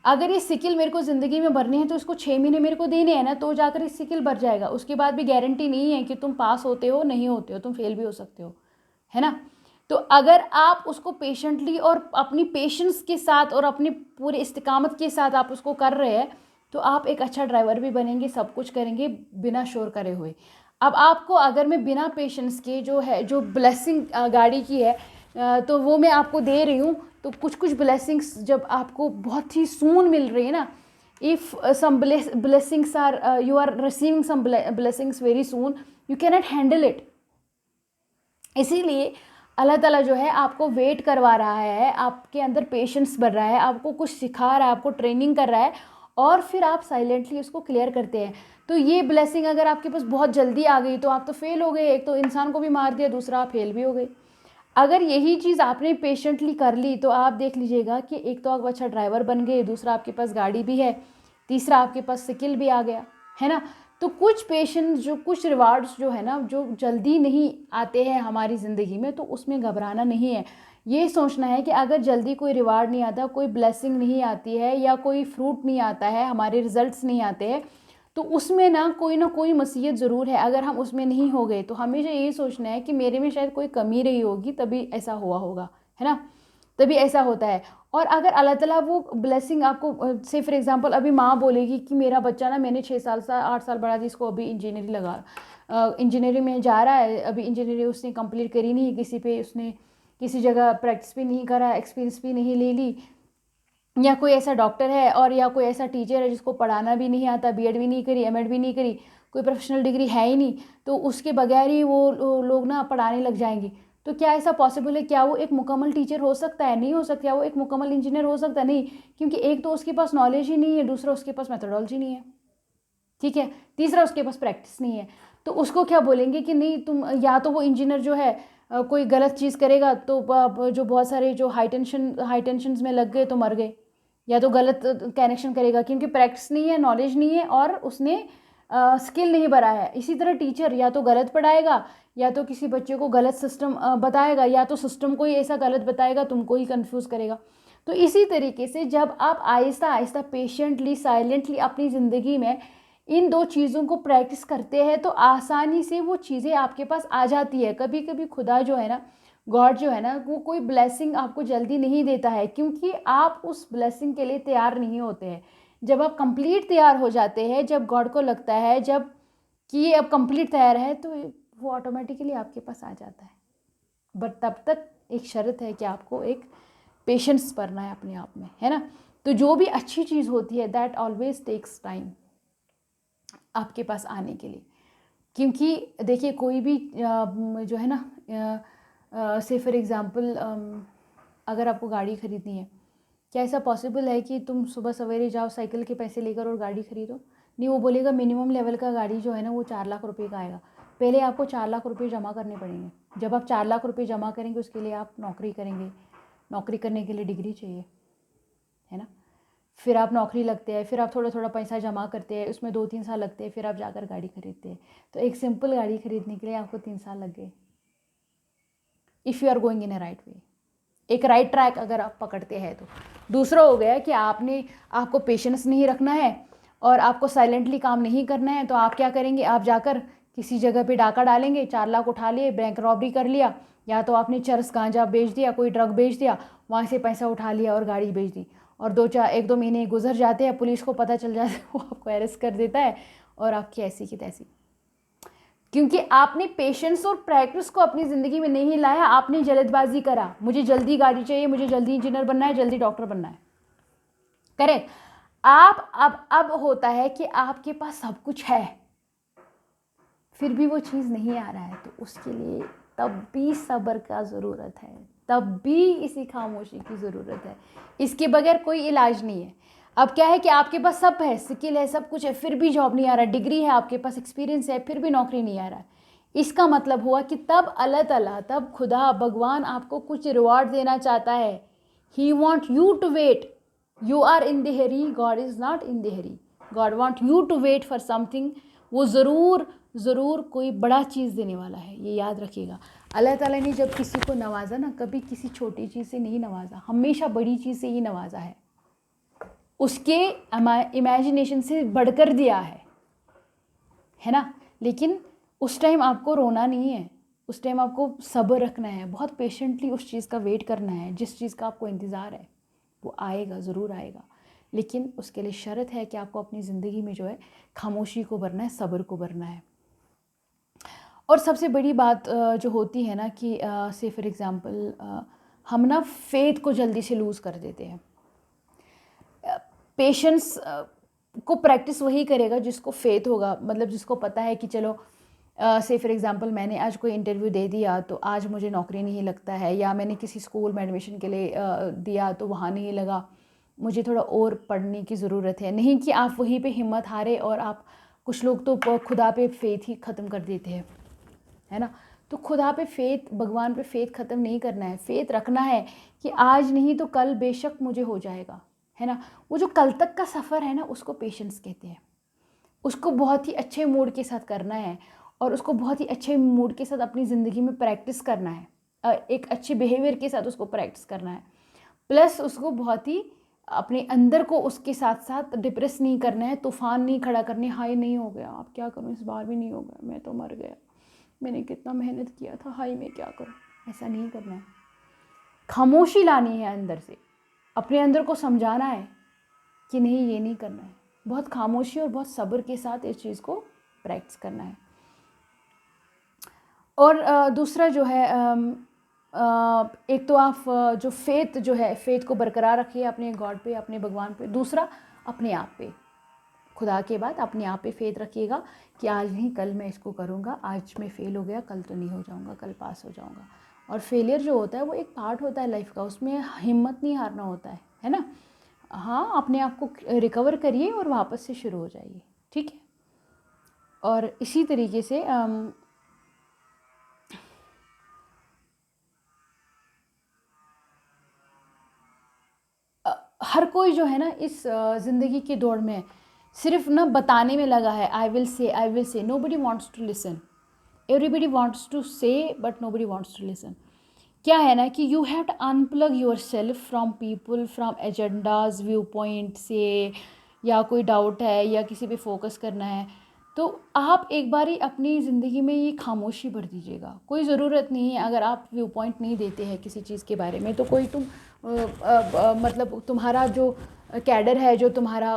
अगर ये स्किल मेरे को ज़िंदगी में भरनी है तो इसको 6 महीने मेरे को देने हैं ना, तो जाकर ये स्किल भर जाएगा। उसके बाद भी गारंटी नहीं है कि तुम पास होते हो, नहीं होते हो, तुम फेल भी हो सकते हो, है ना। तो अगर आप उसको पेशेंटली और अपनी पेशेंस के साथ और अपनी पूरी इस्तिकामत के साथ आप उसको कर रहे हैं, तो आप एक अच्छा ड्राइवर भी बनेंगे, सब कुछ करेंगे बिना शोर करे हुए। अब आपको अगर मैं बिना पेशेंस के जो है, जो ब्लेसिंग गाड़ी की है, तो वो मैं आपको दे रही हूँ, तो कुछ कुछ ब्लेसिंग्स जब आपको बहुत ही सून मिल रही है ना, if some blessings are you are receiving some blessings very soon, you cannot handle it। इसीलिए अल्लाह ताला जो है आपको वेट करवा रहा है, आपके अंदर पेशेंस बढ़ रहा है, आपको कुछ सिखा रहा है, आपको ट्रेनिंग कर रहा है, और फिर आप साइलेंटली उसको क्लियर करते हैं। तो ये ब्लेसिंग अगर आपके पास बहुत जल्दी आ गई तो आप तो फेल हो गए, एक तो इंसान को भी मार दिया, दूसरा आप फेल भी हो गए। अगर यही चीज़ आपने पेशेंटली कर ली तो आप देख लीजिएगा कि एक तो आप अच्छा ड्राइवर बन गए, दूसरा आपके पास गाड़ी भी है, तीसरा आपके पास स्किल भी आ गया, है ना। तो कुछ पेशेंस, जो कुछ रिवार्ड्स जो है ना, जो जल्दी नहीं आते हैं हमारी ज़िंदगी में, तो उसमें घबराना नहीं है। ये सोचना है कि अगर जल्दी कोई रिवार्ड नहीं आता, कोई ब्लेसिंग नहीं आती है, या कोई फ्रूट नहीं आता है, हमारे रिजल्ट्स नहीं आते हैं, तो उसमें ना कोई मसीयत ज़रूर है। अगर हम उसमें नहीं हो गए तो हमेशा यही सोचना है कि मेरे में शायद कोई कमी रही होगी, तभी ऐसा हुआ होगा, है ना, तभी ऐसा होता है। और अगर अल्लाह ताला वो ब्लेसिंग आपको, से फॉर एग्जांपल अभी माँ बोलेगी कि मेरा बच्चा ना, मैंने 6 साल 8 साल बढ़ा दी इसको, अभी इंजीनियरिंग इंजीनियरिंग में जा रहा है, अभी इंजीनियरिंग उसने कंप्लीट करी नहीं, किसी पे उसने किसी जगह प्रैक्टिस भी नहीं करा, एक्सपीरियंस भी नहीं ले ली, या कोई ऐसा डॉक्टर है और या कोई ऐसा टीचर है जिसको पढ़ाना भी नहीं आता, बीएड भी नहीं करी, एमएड भी नहीं करी, कोई प्रोफेशनल डिग्री है ही नहीं, तो उसके बगैर ही वो लोग ना पढ़ाने लग जाएंगे। तो क्या ऐसा पॉसिबल है? क्या वो एक मुकम्मल टीचर हो सकता है? नहीं हो सकता। क्या वो एक मुकम्मल इंजीनियर हो सकता है? नहीं, क्योंकि एक तो उसके पास नॉलेज ही नहीं है, दूसरा उसके पास मेथोडोलॉजी नहीं है, ठीक है, तीसरा उसके पास प्रैक्टिस नहीं है। तो उसको क्या बोलेंगे कि नहीं तुम, या तो वो इंजीनियर जो है कोई गलत चीज़ करेगा तो जो बहुत सारे जो हाई टेंशन में लग गए तो मर गए, या तो गलत कनेक्शन करेगा क्योंकि प्रैक्टिस नहीं है, नॉलेज नहीं है, और उसने स्किल नहीं भरा है। इसी तरह टीचर या तो गलत पढ़ाएगा, या तो किसी बच्चे को गलत सिस्टम बताएगा, या तो सिस्टम को ही ऐसा गलत बताएगा, तुमको ही कंफ्यूज करेगा। तो इसी तरीके से जब आप आहिस्ता आहिस्ता पेशेंटली साइलेंटली अपनी ज़िंदगी में इन दो चीज़ों को प्रैक्टिस करते हैं तो आसानी से वो चीज़ें आपके पास आ जाती है। कभी कभी खुदा जो है ना, गॉड जो है ना, वो कोई ब्लेसिंग आपको जल्दी नहीं देता है, क्योंकि आप उस ब्लेसिंग के लिए तैयार नहीं होते हैं। जब आप कंप्लीट तैयार हो जाते हैं, जब गॉड को लगता है जब कि ये अब कंप्लीट तैयार है, तो वो ऑटोमेटिकली आपके पास आ जाता है। बट तब तक एक शर्त है कि आपको एक पेशेंस करना है अपने आप में, है ना। तो जो भी अच्छी चीज़ होती है दैट ऑलवेज टेक्स टाइम आपके पास आने के लिए। क्योंकि देखिए कोई भी जो है ना, से फॉर एग्ज़ाम्पल अगर आपको गाड़ी ख़रीदनी है, क्या ऐसा पॉसिबल है कि तुम सुबह सवेरे जाओ साइकिल के पैसे लेकर और गाड़ी ख़रीदो? नहीं, वो बोलेगा मिनिमम लेवल का गाड़ी जो है ना वो 4 लाख रुपए का आएगा। पहले आपको 4 लाख रुपए जमा करने पड़ेंगे। जब आप 4 लाख रुपए जमा करेंगे उसके लिए आप नौकरी करेंगे, नौकरी करने के लिए डिग्री चाहिए, है ना। फिर आप नौकरी लगते हैं, फिर आप थोड़ा थोड़ा पैसा जमा करते हैं, उसमें 2-3 साल लगते हैं, फिर आप जाकर गाड़ी खरीदते हैं। तो एक सिंपल गाड़ी खरीदने के लिए आपको 3 साल लग गए, if you are going in a right way, एक राइट ट्रैक अगर आप पकड़ते हैं तो। दूसरा हो गया कि आपको पेशेंस नहीं रखना है और आपको साइलेंटली काम नहीं करना है, तो आप क्या करेंगे, आप जाकर किसी जगह पे डाका डालेंगे, 4 लाख उठा लिए, बैंक रॉबरी कर लिया, या तो आपने चरस गांजा बेच दिया, कोई ड्रग बेच दिया, वहाँ से पैसा उठा लिया और गाड़ी बेच दी, और 1-2 महीने गुजर जाते हैं, पुलिस को पता चल जाता है, वो आपको अरेस्ट कर देता है और आपकी ऐसी की तैसी। क्योंकि आपने पेशेंस और प्रैक्टिस को अपनी ज़िंदगी में नहीं लाया, आपने जल्दबाजी करा, मुझे जल्दी गाड़ी चाहिए, मुझे जल्दी इंजीनियर बनना है, जल्दी डॉक्टर बनना है, करेक्ट। आप अब होता है कि आपके पास सब कुछ है, फिर भी वो चीज़ नहीं आ रहा है, तो उसके लिए तब भी सब्र का ज़रूरत है, तब भी इसी खामोशी की ज़रूरत है। इसके बगैर कोई इलाज नहीं है। अब क्या है कि आपके पास सब है, स्किल है, सब कुछ है, फिर भी जॉब नहीं आ रहा, डिग्री है आपके पास, एक्सपीरियंस है, फिर भी नौकरी नहीं आ रहा है। इसका मतलब हुआ कि तब अल्लाह ताला, तब खुदा भगवान आपको कुछ रिवॉर्ड देना चाहता है। He want you to wait, you are in the hurry, God is not in the hurry, God want you to wait for something. वो ज़रूर ज़रूर कोई बड़ा चीज़ देने वाला है, ये याद रखिएगा। अल्लाह ताला ने जब किसी को नवाजा ना, कभी किसी छोटी चीज़ से नहीं नवाजा, हमेशा बड़ी चीज़ से ही नवाजा है, उसके इमेजिनेशन से बढ़कर दिया है ना। लेकिन उस टाइम आपको रोना नहीं है, उस टाइम आपको सब्र रखना है, बहुत पेशेंटली उस चीज़ का वेट करना है। जिस चीज़ का आपको इंतज़ार है वो आएगा, ज़रूर आएगा, लेकिन उसके लिए शर्त है कि आपको अपनी ज़िंदगी में जो है खामोशी को भरना है, सब्र को भरना है। और सबसे बड़ी बात जो होती है ना कि से फॉर एग्ज़ाम्पल हम ना फेथ को जल्दी से लूज़ कर देते हैं। पेशेंस को प्रैक्टिस वही करेगा जिसको फेथ होगा, मतलब जिसको पता है कि चलो से फॉर एग्ज़ाम्पल मैंने आज कोई इंटरव्यू दे दिया तो आज मुझे नौकरी नहीं लगता है, या मैंने किसी स्कूल में एडमिशन के लिए दिया तो वहाँ नहीं लगा, मुझे थोड़ा और पढ़ने की ज़रूरत है। नहीं कि आप वहीं पे हिम्मत हारे, और आप, कुछ लोग तो खुदा पे फेथ ही ख़त्म कर देते हैं, है ना। तो खुदा पे फेथ, भगवान पे फेथ ख़त्म नहीं करना है, फेथ रखना है कि आज नहीं तो कल बेशक मुझे हो जाएगा, है ना। वो जो कल तक का सफ़र है ना, उसको पेशेंस कहते हैं। उसको बहुत ही अच्छे मूड के साथ करना है, और उसको बहुत ही अच्छे मूड के साथ अपनी ज़िंदगी में प्रैक्टिस करना है, एक अच्छे बिहेवियर के साथ उसको प्रैक्टिस करना है। प्लस उसको बहुत ही अपने अंदर को उसके साथ साथ डिप्रेस नहीं करना है, तूफान नहीं खड़ा करने, हाय नहीं हो गया, अब क्या करूँ, इस बार भी नहीं हो गया, मैं तो मर गया, मैंने कितना मेहनत किया था, हाय मैं क्या करूँ, ऐसा नहीं करना है। खामोशी लानी है अंदर से, अपने अंदर को समझाना है कि नहीं, ये नहीं करना है। बहुत खामोशी और बहुत सब्र के साथ इस चीज़ को प्रैक्टिस करना है। और दूसरा जो है, एक तो आप जो फेथ जो है, फेथ को बरकरार रखिए अपने गॉड पे, अपने भगवान पे। दूसरा अपने आप पे, खुदा के बाद अपने आप पे फेथ रखिएगा कि आज नहीं कल मैं इसको करूँगा, आज मैं फ़ेल हो गया, कल तो नहीं हो जाऊँगा, कल पास हो जाऊँगा। और फेलियर जो होता है वो एक पार्ट होता है लाइफ का, उसमें हिम्मत नहीं हारना होता है ना। हाँ, अपने आप को रिकवर करिए और वापस से शुरू हो जाइए, ठीक है। और इसी तरीके से हर कोई जो है ना इस ज़िंदगी की दौड़ में सिर्फ ना बताने में लगा है, I will say, nobody wants to listen, everybody wants to say but nobody wants to listen. क्या है ना कि you have to unplug yourself from people, from agendas, viewpoint से, या कोई डाउट है या किसी पे फोकस करना है, तो आप एक बारी अपनी ज़िंदगी में ये खामोशी भर दीजिएगा। कोई ज़रूरत नहीं है, अगर आप व्यू पॉइंट नहीं देते हैं किसी चीज़ के बारे में, तो कोई मतलब तुम्हारा जो कैडर है, जो तुम्हारा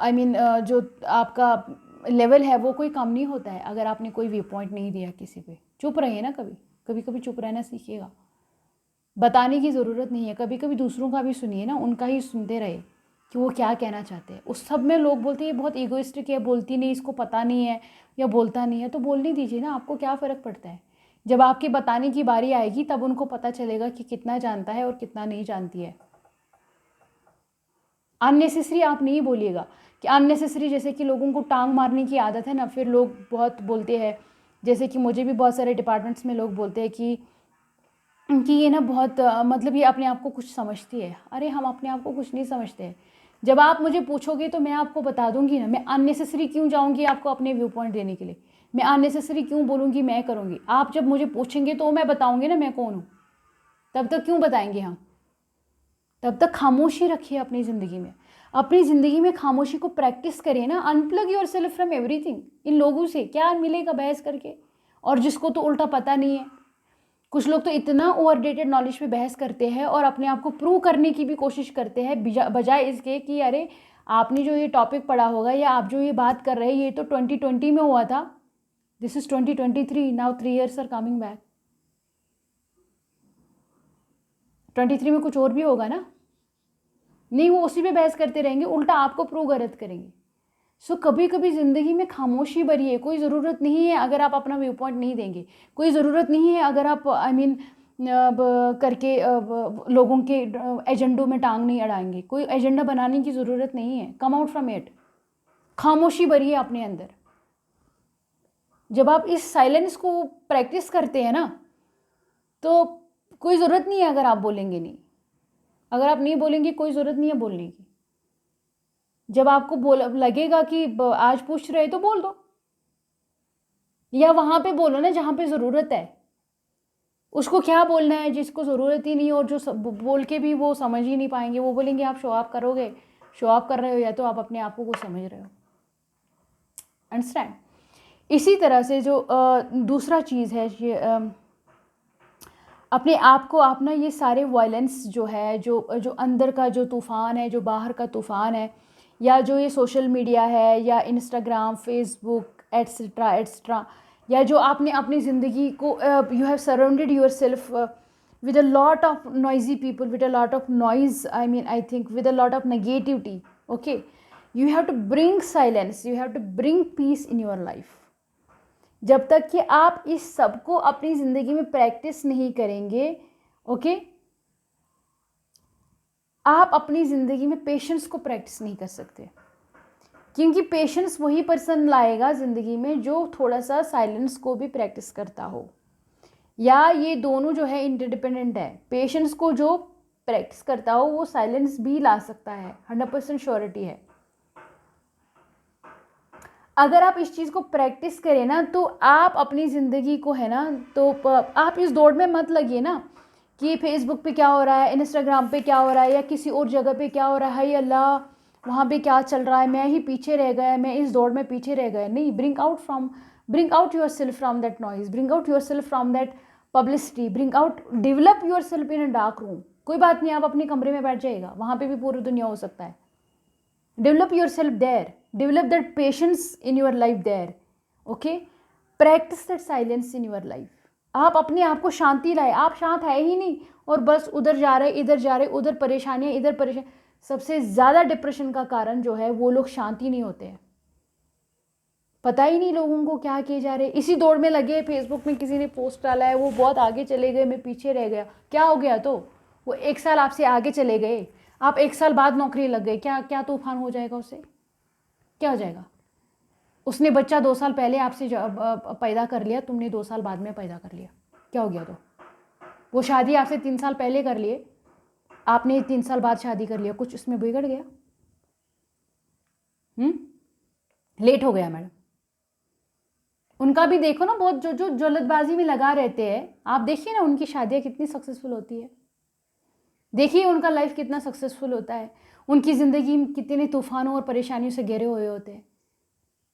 आई मीन जो आपका लेवल है, वो कोई कम नहीं होता है अगर आपने कोई व्यू पॉइंट नहीं दिया किसी पे। चुप रहिए ना, कभी कभी कभी चुप रहना सीखिएगा। बताने की ज़रूरत नहीं है, कभी कभी दूसरों का भी सुनिए ना, उनका ही सुनते रहे कि वो क्या कहना चाहते हैं। उस सब में लोग बोलते हैं ये बहुत ईगोइस्टिक है, बोलती नहीं, इसको पता नहीं है या बोलता नहीं है, तो बोलने दीजिए ना, आपको क्या फ़र्क पड़ता है। जब आपके बताने की बारी आएगी तब उनको पता चलेगा कि कितना जानता है और कितना नहीं जानती है। अननेसेसरी आप नहीं बोलिएगा, कि अननेसेसरी जैसे कि लोगों को टांग मारने की आदत है ना, फिर लोग बहुत बोलते हैं, जैसे कि मुझे भी बहुत सारे डिपार्टमेंट्स में लोग बोलते हैं कि ये ना बहुत मतलब ये अपने आप को कुछ समझती है। अरे हम अपने आप को कुछ नहीं समझते। जब आप मुझे पूछोगे तो मैं आपको बता दूंगी ना, मैं अननेसेसरी क्यों जाऊंगी आपको अपने व्यू पॉइंट देने के लिए, मैं अननेसेसरी क्यों बोलूँगी, मैं करूँगी। आप जब मुझे पूछेंगे तो मैं बताऊँगी ना मैं कौन हूँ, तब तक क्यों बताएंगे हम। तब तक खामोशी रखिए अपनी ज़िंदगी में, अपनी ज़िंदगी में खामोशी को प्रैक्टिस करिए ना। Unplug yourself from everything. इन लोगों से क्या मिलेगा बहस करके, और जिसको तो उल्टा पता नहीं है। कुछ लोग तो इतना ओवरडेटेड नॉलेज पे बहस करते हैं और अपने आप को प्रूव करने की भी कोशिश करते हैं, बजाय इसके कि अरे आपने जो ये टॉपिक पढ़ा होगा या आप जो ये बात कर रहे हैं ये तो 2020 में हुआ था, this is 2023, now 3 years are coming back. 23 में कुछ और भी होगा ना, नहीं वो उसी पे बहस करते रहेंगे, उल्टा आपको प्रूव गलत करेंगे। सो कभी कभी ज़िंदगी में खामोशी भरिए। कोई ज़रूरत नहीं है अगर आप अपना व्यू पॉइंट नहीं देंगे, कोई ज़रूरत नहीं है अगर आप आई मीन करके लोगों के एजेंडों में टांग नहीं अड़ाएंगे। कोई एजेंडा बनाने की ज़रूरत नहीं है, कम आउट फ्रॉम इट। खामोशी भरिए अपने अंदर। जब आप इस साइलेंस को प्रैक्टिस करते हैं ना, तो कोई ज़रूरत नहीं है अगर आप बोलेंगे नहीं, अगर आप नहीं बोलेंगे कोई ज़रूरत नहीं है बोलने की। जब आपको लगेगा कि आज पूछ रहे तो बोल दो, या वहाँ पे बोलो ना जहाँ पे ज़रूरत है। उसको क्या बोलना है जिसको ज़रूरत ही नहीं, और जो बोल के भी वो समझ ही नहीं पाएंगे, वो बोलेंगे आप शो ऑफ करोगे, शो ऑफ कर रहे हो या तो आप अपने आप को समझ रहे हो। अंडरस्टैंड। इसी तरह से जो दूसरा चीज़ है ये अपने आप को आप ना ये सारे वायलेंस जो है, जो अंदर का जो तूफ़ान है, जो बाहर का तूफ़ान है, या जो ये सोशल मीडिया है या इंस्टाग्राम, फेसबुक एट्सेट्रा एट्सेट्रा, या जो आपने अपनी ज़िंदगी को you have surrounded your self with a lot of noisy people, with a lot of noise, I think with a lot of negativity. Okay, you have to bring silence, you have to bring peace in your life. जब तक कि आप इस सब को अपनी ज़िंदगी में प्रैक्टिस नहीं करेंगे, ओके, आप अपनी ज़िंदगी में पेशेंस को प्रैक्टिस नहीं कर सकते, क्योंकि पेशेंस वही पर्सन लाएगा ज़िंदगी में जो थोड़ा सा साइलेंस को भी प्रैक्टिस करता हो, या ये दोनों जो है इंटरडिपेंडेंट है। पेशेंस को जो प्रैक्टिस करता हो वो साइलेंस भी ला सकता है, 100% श्योरिटी है। अगर आप इस चीज़ को प्रैक्टिस करें ना तो आप अपनी ज़िंदगी को है ना, तो आप इस दौड़ में मत लगिए ना कि फेसबुक पे क्या हो रहा है, इंस्टाग्राम पे क्या हो रहा है, या किसी और जगह पे क्या हो रहा है, अल्लाह वहाँ पे क्या चल रहा है, मैं ही पीछे रह गया, मैं इस दौड़ में पीछे रह गया। नहीं, bring out yourself from that noise, bring out yourself from that publicity, develop yourself in a dark room। कोई बात नहीं, आप अपने कमरे में बैठ जाइएगा, वहाँ पे भी पूरी दुनिया हो सकता है। develop yourself there, develop that patience in your life there, okay, practice that silence in your life। आप अपने आप को शांति लाए, आप शांत है ही नहीं और बस उधर जा रहे, इधर जा रहे, उधर परेशानियाँ, इधर परेशान। सबसे ज़्यादा डिप्रेशन का कारण जो है वो लोग शांति नहीं होते हैं, पता ही नहीं लोगों को क्या किए जा रहे, इसी दौड़ में लगे। फेसबुक में किसी ने पोस्ट डाला है, वो बहुत आगे चले गए, मैं पीछे रह गया। क्या हो गया? तो वो 1 साल आपसे आगे चले गए, आप 1 साल बाद नौकरी लग गए, क्या क्या तूफान हो जाएगा उससे? क्या हो जाएगा? उसने बच्चा 2 साल पहले आपसे पैदा कर लिया, तुमने 2 साल बाद में पैदा कर लिया, क्या हो गया? तो वो शादी आपसे 3 साल पहले कर लिए, आपने 3 साल बाद शादी कर लिया, कुछ उसमें बिगड़ गया? लेट हो गया मैडम। उनका भी देखो ना, बहुत जो जल्दबाजी में लगा रहते हैं, आप देखिए ना उनकी शादियाँ कितनी सक्सेसफुल होती है, देखिए उनका लाइफ कितना सक्सेसफुल होता है, उनकी ज़िंदगी में कितने तूफानों और परेशानियों से घिरे हुए होते हैं।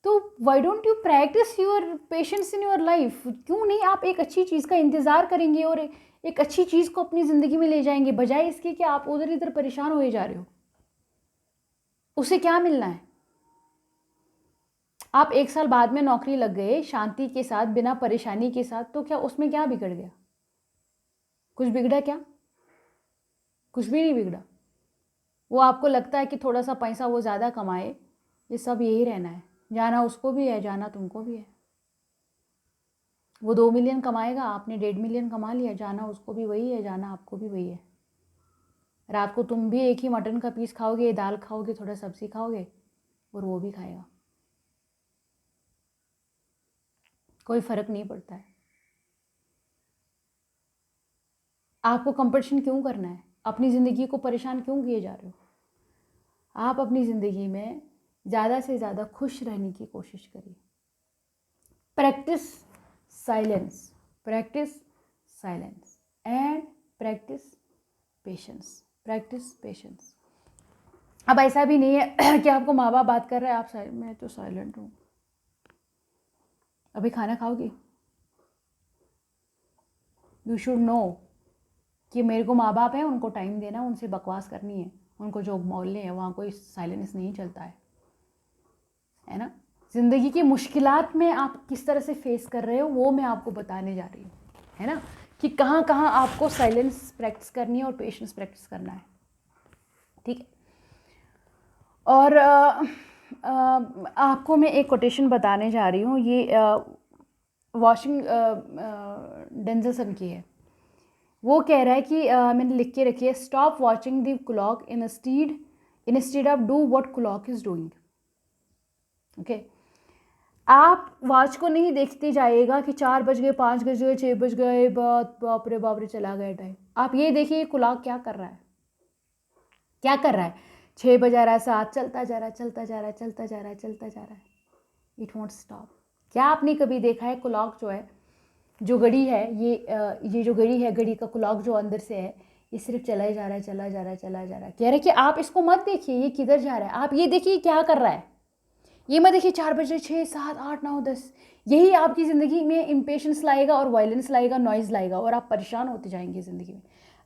तो why don't you practice your patience in your life? क्यों नहीं आप एक अच्छी चीज़ का इंतज़ार करेंगे और एक अच्छी चीज़ को अपनी ज़िंदगी में ले जाएंगे, बजाय इसके कि आप उधर इधर परेशान हुए जा रहे हो। उसे क्या मिलना है? आप 1 साल बाद में नौकरी लग गए शांति के साथ, बिना परेशानी के साथ, तो क्या उसमें क्या बिगड़ गया? कुछ बिगड़ा क्या? कुछ भी नहीं बिगड़ा। वो आपको लगता है कि थोड़ा सा पैसा वो ज़्यादा कमाए, ये सब यही रहना है, जाना उसको भी है, जाना तुमको भी है। वो 2 मिलियन कमाएगा, आपने 1.5 मिलियन कमा लिया, जाना उसको भी वही है, जाना आपको भी वही है। रात को तुम भी एक ही मटन का पीस खाओगे, दाल खाओगे, थोड़ा सब्जी खाओगे, और वो भी खाएगा, कोई फ़र्क नहीं पड़ता है। आपको कंपटीशन क्यों करना है? अपनी ज़िंदगी को परेशान क्यों किए जा रहे हो? आप अपनी ज़िंदगी में ज़्यादा से ज़्यादा खुश रहने की कोशिश करिए। Practice silence, practice silence and practice patience, practice patience. अब ऐसा भी नहीं है कि आपको माँ बाप बात कर रहे हैं, आप मैं तो साइलेंट हूँ। अभी खाना खाओगी? यू शुड नो कि मेरे को माँ बाप है, उनको टाइम देना, उनसे बकवास करनी है, उनको जो बोलने हैं, वहाँ कोई साइलेंस नहीं चलता है ना। ज़िंदगी की मुश्किलात में आप किस तरह से फेस कर रहे हो वो मैं आपको बताने जा रही हूँ, है ना, कि कहाँ कहाँ आपको साइलेंस प्रैक्टिस करनी है और पेशेंस प्रैक्टिस करना है, ठीक है। और आपको मैं एक कोटेशन बताने जा रही हूँ, ये वॉशिंग डेंजरसन की है। वो कह रहा है कि मैंने लिख के रखी है, stop watching the clock instead of do what clock is doing. Okay, आप वॉच को नहीं देखते जाइएगा कि 4 बज गए, 5 बज गए, 6 बज गए, बाप रे चला गया टाइम। आप ये देखिए क्लॉक क्या कर रहा है, क्या कर रहा है, 6 बजा रहा है, 7, चलता जा रहा है, चलता जा रहा है, चलता जा रहा है, चलता जा रहा है, इट वॉन्ट स्टॉप। क्या आपने कभी देखा है क्लॉक जो है, जो घड़ी है, ये जो घड़ी है, घड़ी का क्लॉक जो अंदर से है, ये सिर्फ चला ही जा रहा है, चला जा रहा है, चला जा रहा है। कह रहे कि आप इसको मत देखिए ये किधर जा रहा है, आप ये देखिए क्या कर रहा है, ये मत देखिए 4 बजे, 6, 7, 8, 9, 10। यही आपकी ज़िंदगी में इम्पेशंस लाएगा और वायलेंस लाएगा, नॉइज़ लाएगा, और आप परेशान होते जाएंगे ज़िंदगी में।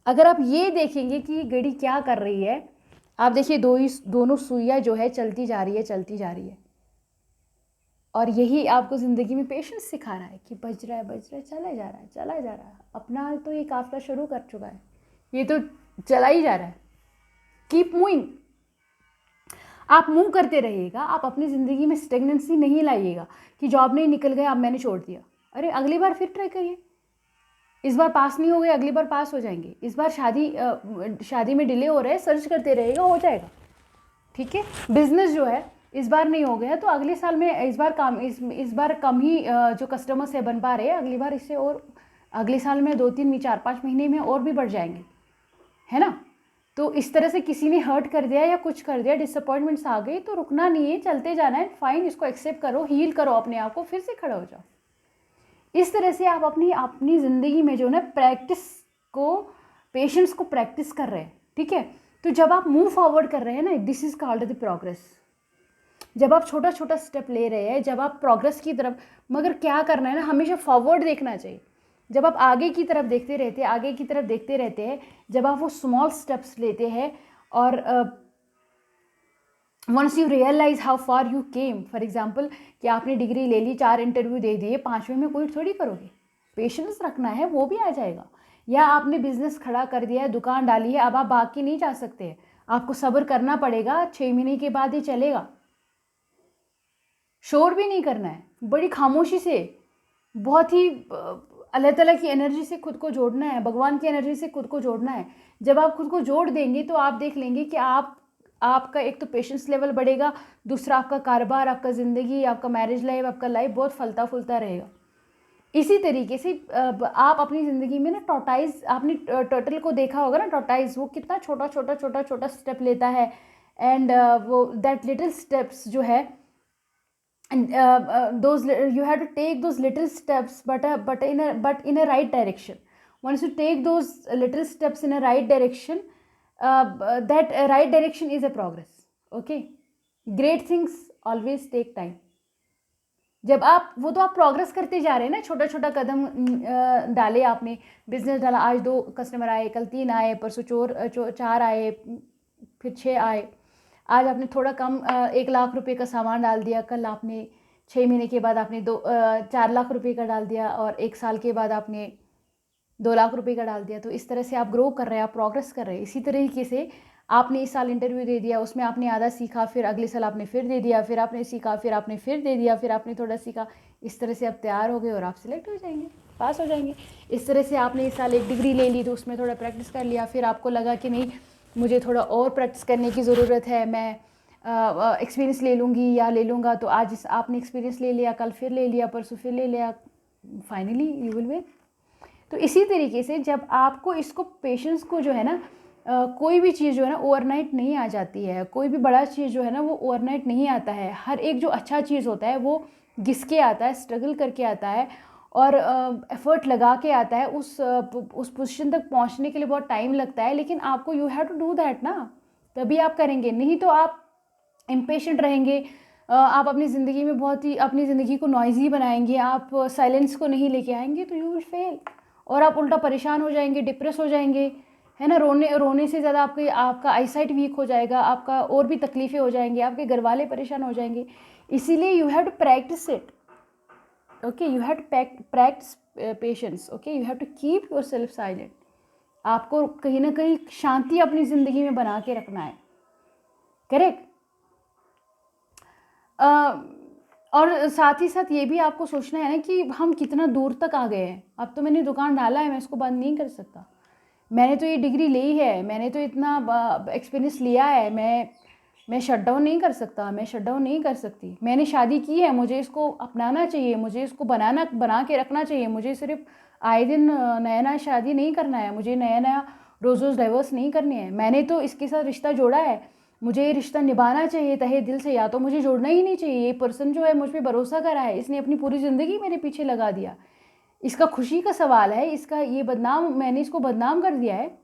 अगर आप ये देखेंगे कि घड़ी क्या कर रही है, आप देखिए दोनों सुइयाँ जो है चलती जा रही है, चलती जा रही है, और यही आपको ज़िंदगी में पेशेंस सिखा रहा है कि बज रहा है, बज रहा है, चला जा रहा है, चला जा रहा है। अपना तो ये काफ़िला शुरू कर चुका है, ये तो चला ही जा रहा है। कीप मूविंग, आप मूव करते रहिएगा। आप अपनी ज़िंदगी में स्टेगनेंसी नहीं लाइएगा कि जॉब नहीं निकल गया अब मैंने छोड़ दिया। अरे अगली बार फिर ट्राई करिए, इस बार पास नहीं हो गए, अगली बार पास हो जाएंगे। इस बार शादी में डिले हो रहा है, सर्च करते रहेगा, हो जाएगा, ठीक है। बिजनेस जो है इस बार नहीं हो गया तो अगले साल में इस बार कम ही जो कस्टमर्स है बन पा रहे हैं, अगली बार इससे और अगले साल में 2, 3, 4, 5 महीने में और भी बढ़ जाएंगे, है ना। तो इस तरह से किसी ने हर्ट कर दिया या कुछ कर दिया, डिसअपॉइंटमेंट्स आ गई, तो रुकना नहीं है, चलते जाना है। फाइन, इसको एक्सेप्ट करो, हील करो अपने आप को, फिर से खड़ा हो जाओ। इस तरह से आप अपनी ज़िंदगी में जो है प्रैक्टिस को, पेशेंस को प्रैक्टिस कर रहे हैं, ठीक है। तो जब आप मूव फॉरवर्ड कर रहे हैं ना, this is called the progress. जब आप छोटा छोटा स्टेप ले रहे हैं, जब आप प्रोग्रेस की तरफ, मगर क्या करना है ना, हमेशा फॉरवर्ड देखना चाहिए। जब आप आगे की तरफ देखते रहते हैं, आगे की तरफ देखते रहते हैं, जब आप वो स्मॉल स्टेप्स लेते हैं, और once you realise how far you came, for example कि आपने डिग्री ले ली, 4 इंटरव्यू दे दिए, 5वें में कोई थोड़ी करोगे, पेशेंस रखना है, वो भी आ जाएगा। या आपने बिजनेस खड़ा कर दिया है, दुकान डाली है, अब आप बाकी नहीं जा सकते, आपको सब्र करना पड़ेगा, 6 महीने के बाद ही चलेगा। शोर भी नहीं करना है, बड़ी खामोशी से, बहुत ही अल्लाह ताला की एनर्जी से खुद को जोड़ना है, भगवान की एनर्जी से खुद को जोड़ना है। जब आप खुद को जोड़ देंगे तो आप देख लेंगे कि आपका एक तो पेशेंस लेवल बढ़ेगा, दूसरा आपका कारोबार, आपका ज़िंदगी, आपका मैरिज लाइफ, आपका लाइफ बहुत फलता फूलता रहेगा। इसी तरीके से आप अपनी ज़िंदगी में ना टॉर्टाइज, आपने टर्टल को देखा होगा ना, टॉर्टाइज वो कितना छोटा छोटा छोटा छोटा स्टेप लेता है, एंड वो दैट लिटिल स्टेप्स जो है, and those you have to take those little steps, but in a right direction. Once you take those little steps in a right direction, that right direction is a progress. Okay, great things always take time. जब आप progress करते जा रहे हैं ना, छोटा छोटा कदम डाले आपने, बिजनेस डाला, आज 2 कस्टमर आए, कल 3 आए, परसों 4 आए, फिर 6 आए, आज आपने थोड़ा कम 1 लाख रुपए का सामान डाल दिया, कल आपने 6 महीने के बाद आपने 4 लाख रुपए का डाल दिया, और 1 साल के बाद आपने 2 लाख रुपए का डाल दिया। तो इस तरह से आप ग्रो कर रहे हैं, आप प्रोग्रेस कर रहे हैं। इसी तरीके से आपने इस साल इंटरव्यू दे दिया, उसमें आपने आधा सीखा, फिर अगले साल आपने फिर दे दिया, फिर आपने सीखा, फिर आपने फिर दे दिया, फिर आपने थोड़ा सीखा। इस तरह से आप तैयार हो गए और आप सिलेक्ट हो जाएंगे, पास हो जाएंगे। इस तरह से आपने इस साल एक डिग्री ले ली, तो उसमें थोड़ा प्रैक्टिस कर लिया, फिर आपको लगा कि नहीं मुझे थोड़ा और प्रैक्टिस करने की ज़रूरत है, मैं एक्सपीरियंस ले लूँगी या ले लूँगा। तो आज आपने एक्सपीरियंस ले लिया, कल फिर ले लिया, परसों फिर ले लिया, फाइनली यू विल विन। तो इसी तरीके से जब आपको इसको, पेशेंस को जो है ना, कोई भी चीज़ जो है ना ओवरनाइट नहीं आ जाती है, कोई भी बड़ा चीज़ जो है ना वो ओवरनाइट नहीं आता है। हर एक जो अच्छा चीज़ होता है वो घिस के आता है, स्ट्रगल करके आता है, और एफर्ट लगा के आता है। उस पोजीशन तक पहुंचने के लिए बहुत टाइम लगता है, लेकिन आपको you have to do that ना, तभी आप करेंगे। नहीं तो आप इम्पेशेंट रहेंगे, आप अपनी ज़िंदगी में बहुत ही अपनी ज़िंदगी को नॉइजी बनाएंगे, आप साइलेंस को नहीं लेके आएंगे, तो यू विल फेल, और आप उल्टा परेशान हो जाएंगे, डिप्रेस हो जाएंगे, है ना। रोने से ज़्यादा आपका आईसाइट वीक हो जाएगा, आपका और भी तकलीफ़ें हो जाएंगी, आपके घर वाले परेशान हो जाएंगे। इसीलिए you have to practise it, okay, you have to practise patience, okay, you have to keep yourself silent. आपको कहीं ना कहीं शांति अपनी ज़िंदगी में बना के रखना है, करेक्ट। और साथ ही साथ ये भी आपको सोचना है ना कि हम कितना दूर तक आ गए हैं। अब तो मैंने दुकान डाला है, मैं इसको बंद नहीं कर सकता, मैंने तो ये डिग्री ली है, मैंने तो इतना एक्सपीरियंस लिया है, मैं शट डाउन नहीं कर सकता, मैं शट डाउन नहीं कर सकती। मैंने शादी की है, मुझे इसको अपनाना चाहिए, मुझे इसको बना के रखना चाहिए। मुझे सिर्फ आए दिन नया नया शादी नहीं करना है, मुझे नया नया रोज़ रोज़ डाइवर्स नहीं करने हैं। मैंने तो इसके साथ रिश्ता जोड़ा है, मुझे ये रिश्ता निभाना चाहिए तहे दिल से, या तो मुझे जोड़ना ही नहीं चाहिए। ये पर्सन जो है मुझ पर भरोसा करा है, इसने अपनी पूरी ज़िंदगी मेरे पीछे लगा दिया, इसका खुशी का सवाल है, इसका ये बदनाम, मैंने इसको बदनाम कर दिया है।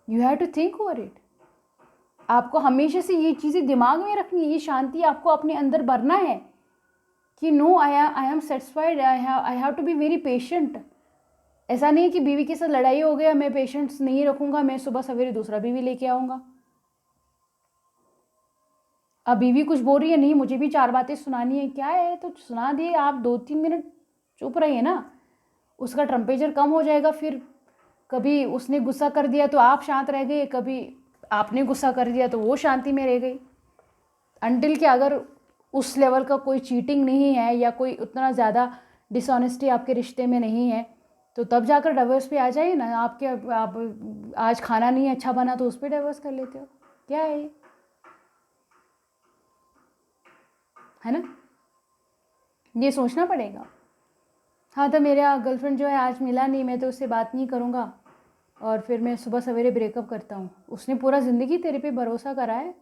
You have to think over it. आपको हमेशा से ये चीज़ें दिमाग में रखनी है, ये शांति आपको अपने अंदर भरना है कि no, I am satisfied, I have to be very patient. ऐसा नहीं कि बीवी के साथ लड़ाई हो गया, मैं पेशेंस नहीं रखूँगा, मैं सुबह सवेरे दूसरा बीवी लेके आऊँगा। अब बीवी कुछ बोल रही है, नहीं मुझे भी 4 बातें सुनानी है, क्या है तो सुना दिए, आप 2-3 मिनट चुप रहिए ना, उसका टेम्परेचर कम हो जाएगा। फिर कभी उसने गुस्सा कर दिया तो आप शांत रह गए, कभी आपने गुस्सा कर दिया तो वो शांति में रह गई। अनटिल कि अगर उस लेवल का कोई चीटिंग नहीं है या कोई उतना ज़्यादा डिसऑनेस्टी आपके रिश्ते में नहीं है, तो तब जाकर डिवोर्स पे आ जाइए ना। आप आज खाना नहीं अच्छा बना तो उस पर डिवोर्स कर लेते हो, क्या है ये, है ना? ये सोचना पड़ेगा। हाँ, तो मेरा गर्लफ्रेंड जो है आज मिला नहीं, मैं तो उससे बात नहीं करूँगा और फिर मैं सुबह सवेरे ब्रेकअप करता हूँ। उसने पूरा ज़िंदगी तेरे पे भरोसा करा है,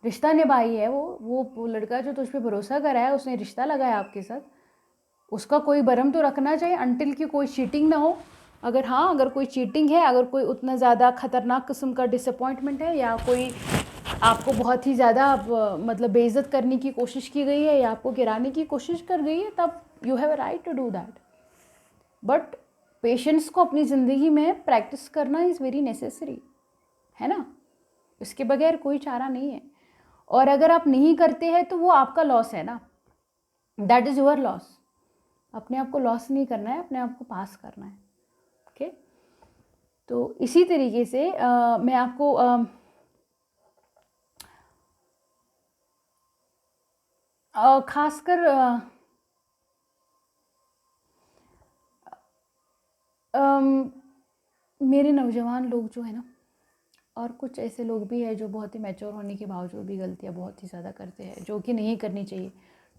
रिश्ता निभाई है, वो लड़का जो तुझ पे भरोसा करा है, उसने रिश्ता लगाया आपके साथ, उसका कोई भरम तो रखना चाहिए अनटिल कि कोई चीटिंग ना हो। अगर हाँ, अगर कोई चीटिंग है, अगर कोई उतना ज़्यादा ख़तरनाक किस्म का डिसअपॉइंटमेंट है, या कोई आपको बहुत ही ज़्यादा मतलब बेइज्जत करने की कोशिश की गई है या आपको गिराने की कोशिश कर गई है, तब you have a right to do that. But patience को अपनी ज़िंदगी में प्रैक्टिस करना इज़ वेरी नेसेसरी, है ना? इसके बगैर कोई चारा नहीं है। और अगर आप नहीं करते हैं तो वो आपका लॉस है ना, दैट इज़ योर लॉस। अपने आप को लॉस नहीं करना है, अपने आप को पास करना है। ओके, तो इसी तरीके से मैं आपको खासकर मेरे नौजवान लोग जो है ना, और कुछ ऐसे लोग भी हैं जो बहुत ही मैच्योर होने के बावजूद भी गलतियां बहुत ही ज़्यादा करते हैं, जो कि नहीं करनी चाहिए।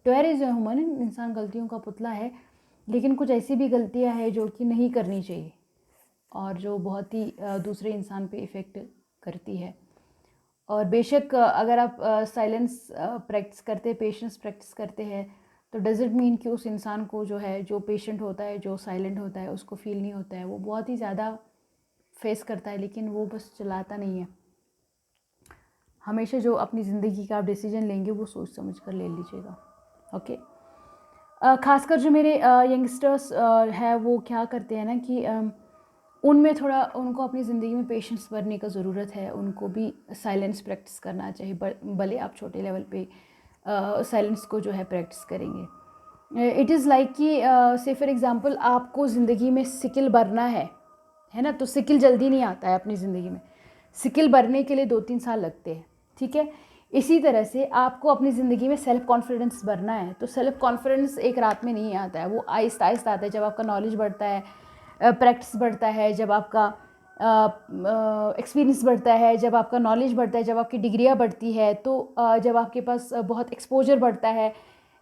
ट्वेयर इज़ ह्यूमन, इंसान गलतियों का पुतला है, लेकिन कुछ ऐसी भी गलतियां हैं जो कि नहीं करनी चाहिए और जो बहुत ही दूसरे इंसान पे इफ़ेक्ट करती है। और बेशक अगर आप साइलेंस प्रैक्टिस करते, पेशेंस प्रैक्टिस करते हैं, तो डज़ मीन कि उस इंसान को जो है, जो पेशेंट होता है, जो साइलेंट होता है, उसको फील नहीं होता है। वो बहुत ही ज़्यादा फेस करता है, लेकिन वो बस चलाता नहीं है। हमेशा जो अपनी ज़िंदगी का आप डिसीजन लेंगे वो सोच समझ कर ले लीजिएगा। ओके, ख़ासकर जो मेरे यंगस्टर्स है वो क्या करते हैं ना कि उनमें थोड़ा, उनको अपनी ज़िंदगी में पेशेंस भरने का ज़रूरत है। उनको भी साइलेंस प्रैक्टिस करना चाहिए, भले आप छोटे लेवल पे साइलेंस को जो है प्रैक्टिस करेंगे। इट इज़ लाइक कि से फॉर एग्ज़ाम्पल आपको ज़िंदगी में स्किल भरना है ना, तो स्किल जल्दी नहीं आता है अपनी ज़िंदगी में, स्किल भरने के लिए 2-3 साल लगते हैं, ठीक है? इसी तरह से आपको अपनी ज़िंदगी में सेल्फ़ कॉन्फिडेंस भरना है, तो सेल्फ़ कॉन्फिडेंस एक रात में नहीं आता है, वो आहिस्ता आहिस्ता आता है। जब आपका नॉलेज बढ़ता है, प्रैक्टिस बढ़ता है, जब आपका एक्सपीरियंस बढ़ता है, जब आपका नॉलेज बढ़ता है, जब आपकी डिग्रियाँ बढ़ती है, तो जब आपके पास बहुत एक्सपोजर बढ़ता है,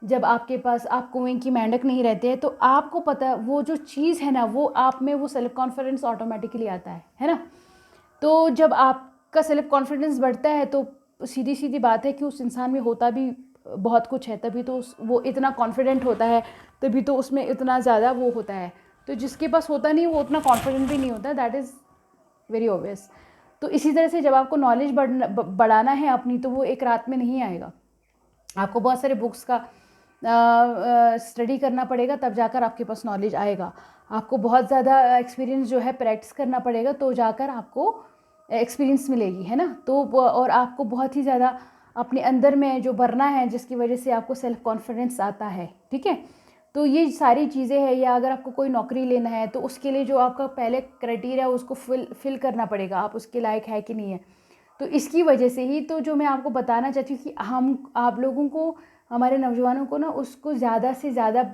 जब आपके पास आप कुएं की मेंढक नहीं रहते हैं, तो आपको पता है वो जो चीज़ है ना, वो आप में वो सेल्फ कॉन्फिडेंस ऑटोमेटिकली आता है ना? तो जब आपका सेल्फ कॉन्फिडेंस बढ़ता है तो सीधी सीधी बात है कि उस इंसान में होता भी बहुत कुछ है, तभी तो वो इतना कॉन्फिडेंट होता है, तभी तो उसमें इतना ज़्यादा वो होता है। तो जिसके पास होता नहीं वो उतना कॉन्फिडेंट भी नहीं होता, दैट इज़ वेरी ऑब्वियस। तो इसी तरह से जब आपको नॉलेज बढ़ाना है अपनी, तो वो एक रात में नहीं आएगा। आपको बहुत सारे बुक्स का स्टडी करना पड़ेगा, तब जाकर आपके पास नॉलेज आएगा। आपको बहुत ज़्यादा एक्सपीरियंस जो है प्रैक्टिस करना पड़ेगा, तो जाकर आपको एक्सपीरियंस मिलेगी, है ना? तो और आपको बहुत ही ज़्यादा अपने अंदर में जो भरना है, जिसकी वजह से आपको सेल्फ कॉन्फिडेंस आता है, ठीक है? तो ये सारी चीज़ें हैं। या अगर आपको कोई नौकरी लेना है, तो उसके लिए जो आपका पहले क्राइटेरिया है उसको फिल करना पड़ेगा, आप उसके लायक है कि नहीं है। तो इसकी वजह से ही तो जो मैं आपको बताना चाहती हूँ कि आप लोगों को, हमारे नौजवानों को ना, उसको ज़्यादा से ज़्यादा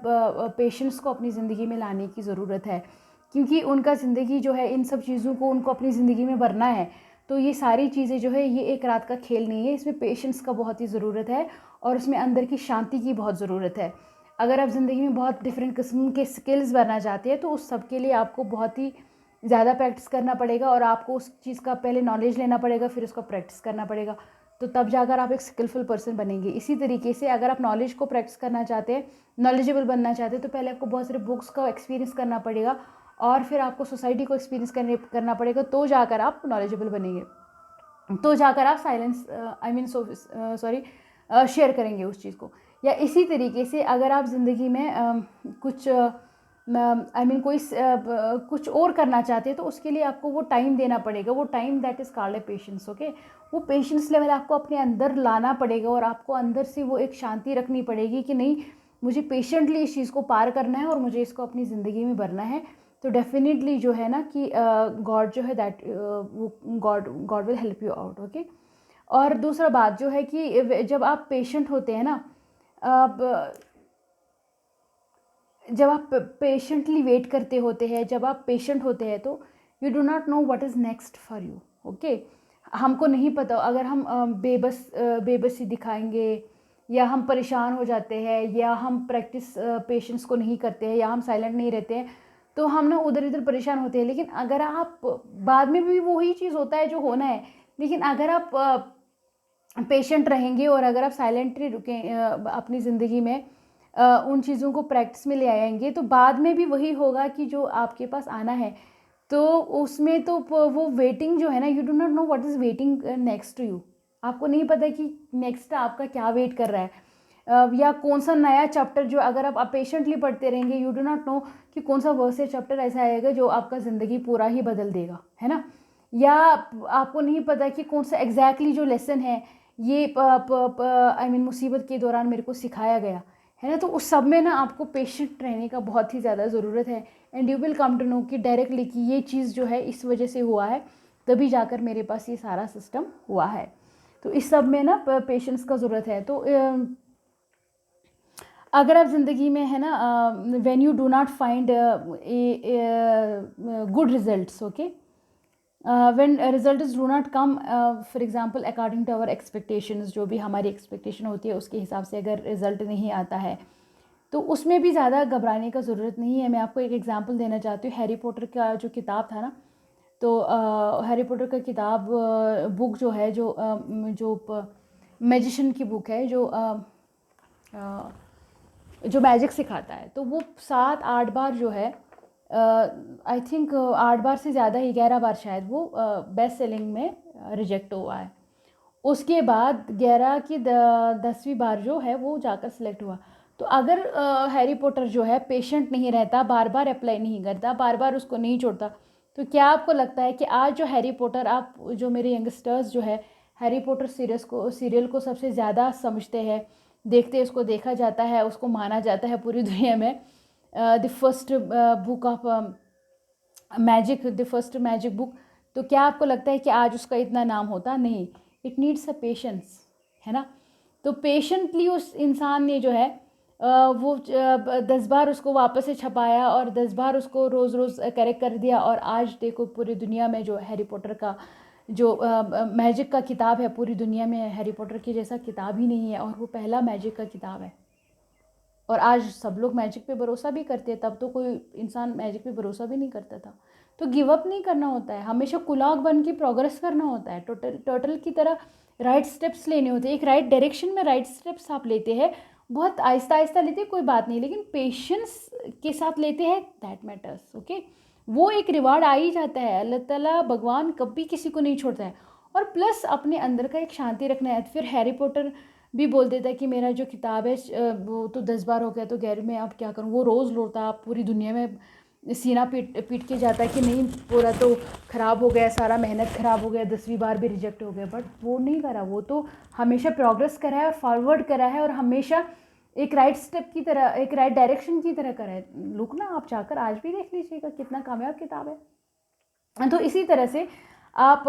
पेशेंस को अपनी ज़िंदगी में लाने की ज़रूरत है, क्योंकि उनका ज़िंदगी जो है, इन सब चीज़ों को उनको अपनी ज़िंदगी में भरना है। तो ये सारी चीज़ें जो है, ये एक रात का खेल नहीं है, इसमें पेशेंस का बहुत ही ज़रूरत है और उसमें अंदर की शांति की बहुत ज़रूरत है। अगर आप ज़िंदगी में बहुत डिफरेंट किस्म के स्किल्स बनना चाहते हैं, तो उस सब के लिए आपको बहुत ही ज़्यादा प्रैक्टिस करना पड़ेगा और आपको उस चीज़ का पहले नॉलेज लेना पड़ेगा, फिर उसका प्रैक्टिस करना पड़ेगा, तो तब जाकर आप एक स्किलफुल पर्सन बनेंगे। इसी तरीके से अगर आप नॉलेज को प्रैक्टिस करना चाहते हैं, नॉलेजेबल बनना चाहते हैं, तो पहले आपको बहुत सारे बुक्स का एक्सपीरियंस करना पड़ेगा और फिर आपको सोसाइटी को एक्सपीरियंस करना पड़ेगा, तो जाकर आप नॉलेजेबल बनेंगे, तो जाकर आप साइलेंस शेयर करेंगे उस चीज़ को। या इसी तरीके से अगर आप ज़िंदगी में कुछ कोई कुछ और करना चाहते हैं, तो उसके लिए आपको वो टाइम देना पड़ेगा, वो time that is called a patience. Okay, वो पेशेंस लेवल आपको अपने अंदर लाना पड़ेगा और आपको अंदर से वो एक शांति रखनी पड़ेगी कि नहीं, मुझे पेशेंटली इस चीज़ को पार करना है और मुझे इसको अपनी ज़िंदगी में भरना है। तो डेफिनेटली जो है ना कि गॉड जो है दैट वो God will help you out. Okay, और दूसरा बात जो है कि जब आप पेशेंट होते हैं ना, जब आप पेशेंटली वेट करते होते हैं, जब आप पेशेंट होते हैं, तो you do not know what is next for you. Okay, हमको नहीं पता, अगर हम बेबसी दिखाएंगे या हम परेशान हो जाते हैं या हम प्रैक्टिस पेशेंस को नहीं करते हैं या हम साइलेंट नहीं रहते हैं, तो हम ना उधर इधर परेशान होते हैं। लेकिन अगर आप बाद में भी वही चीज़ होता है जो होना है, लेकिन अगर आप पेशेंट रहेंगे और अगर आप साइलेंटली रुकें अपनी ज़िंदगी में उन चीज़ों को प्रैक्टिस में ले आएंगे, तो बाद में भी वही होगा कि जो आपके पास आना है। तो उसमें तो वो वेटिंग जो है ना, you do not know what is waiting next to you. आपको नहीं पता कि नेक्स्ट आपका क्या वेट कर रहा है, या कौन सा नया चैप्टर जो अगर आप पेशेंटली पढ़ते रहेंगे, यू डू नॉट नो कि कौन सा वर्स या चैप्टर ऐसा आएगा जो आपका ज़िंदगी पूरा ही बदल देगा, है ना। या आपको नहीं पता कि कौन सा एग्जैक्टली जो लेसन है ये मुसीबत के दौरान मेरे को सिखाया गया है ना। तो उस सब में ना आपको पेशेंट रहने का बहुत ही ज़्यादा ज़रूरत है। And you will come to know कि डायरेक्टली कि ये चीज़ जो है इस वजह से हुआ है, तभी जाकर मेरे पास ये सारा सिस्टम हुआ है। तो इस सब में ना पेशेंस का ज़रूरत है। तो अगर आप ज़िंदगी में है ना, when you do not find good results, okay, when results do not come for example according to our expectations, जो भी हमारी एक्सपेक्टेशन होती है उसके हिसाब से अगर रिज़ल्ट नहीं आता है, तो उसमें भी ज़्यादा घबराने का ज़रूरत नहीं है। मैं आपको एक एग्जांपल देना चाहती हूँ। हैरी पॉटर का जो किताब था ना, तो हैरी पॉटर का किताब बुक जो है, जो मैजिशियन की बुक है, जो मैजिक सिखाता है, तो वो 7-8 बार जो है, आई थिंक 8 बार से ज़्यादा ही, 11 बार शायद वो बेस्ट सेलिंग में रिजेक्ट हुआ है। उसके बाद 11 की 10वीं बार जो है वो जाकर सिलेक्ट हुआ। तो अगर हैरी पॉटर जो है पेशेंट नहीं रहता, बार बार अप्लाई नहीं करता, बार बार उसको नहीं छोड़ता, तो क्या आपको लगता है कि आज जो हैरी पॉटर, आप जो मेरे यंगस्टर्स जो है हैरी पॉटर सीरियल को सबसे ज़्यादा समझते हैं, देखते हैं, उसको देखा जाता है, उसको माना जाता है पूरी दुनिया में the first book of magic, the first magic book, तो क्या आपको लगता है कि आज उसका इतना नाम होता? नहीं। इट नीड्स अ पेशेंस, है ना। तो पेशेंटली उस इंसान ने जो है वो 10 बार उसको वापस से छपाया और 10 बार उसको रोज़ रोज़ करेक्ट कर दिया, और आज देखो पूरी दुनिया में जो हैरी पॉटर का जो मैजिक का किताब है, पूरी दुनिया में हैरी पॉटर के जैसा किताब ही नहीं है, और वो पहला मैजिक का किताब है। और आज सब लोग मैजिक पे भरोसा भी करते हैं, तब तो कोई इंसान मैजिक पे भरोसा भी नहीं करता था। तो गिव अप नहीं करना होता है, हमेशा कुलाग बन के प्रोग्रेस करना होता है, टोटल की तरह राइट स्टेप्स लेने होते हैं। एक राइट डायरेक्शन में राइट स्टेप्स आप लेते हैं, बहुत आहिस्ता आहिस्ता लेते हैं कोई बात नहीं, लेकिन पेशेंस के साथ लेते हैं, दैट मैटर्स। ओके, वो एक रिवार्ड आ ही जाता है। अल्लाह ताला भगवान कभी किसी को नहीं छोड़ता है। और प्लस अपने अंदर का एक शांति रखना है। फिर हैरी पॉटर भी बोल देता है कि मेरा जो किताब है वो तो 10 बार हो गया, तो गैर में अब क्या करूँ। वो रोज़ रोता, पूरी दुनिया में सीना पीट पीट के जाता है कि नहीं, पूरा तो ख़राब हो गया, सारा मेहनत ख़राब हो गया, 10वीं बार भी रिजेक्ट हो गया। बट वो नहीं करा, वो तो हमेशा प्रोग्रेस करा है और फॉरवर्ड करा है, और हमेशा एक राइट स्टेप की तरह, एक राइट डायरेक्शन की तरह करा है। लुक ना, आप जाकर आज भी देख लीजिएगा, कितना कामयाब किताब है। तो इसी तरह से आप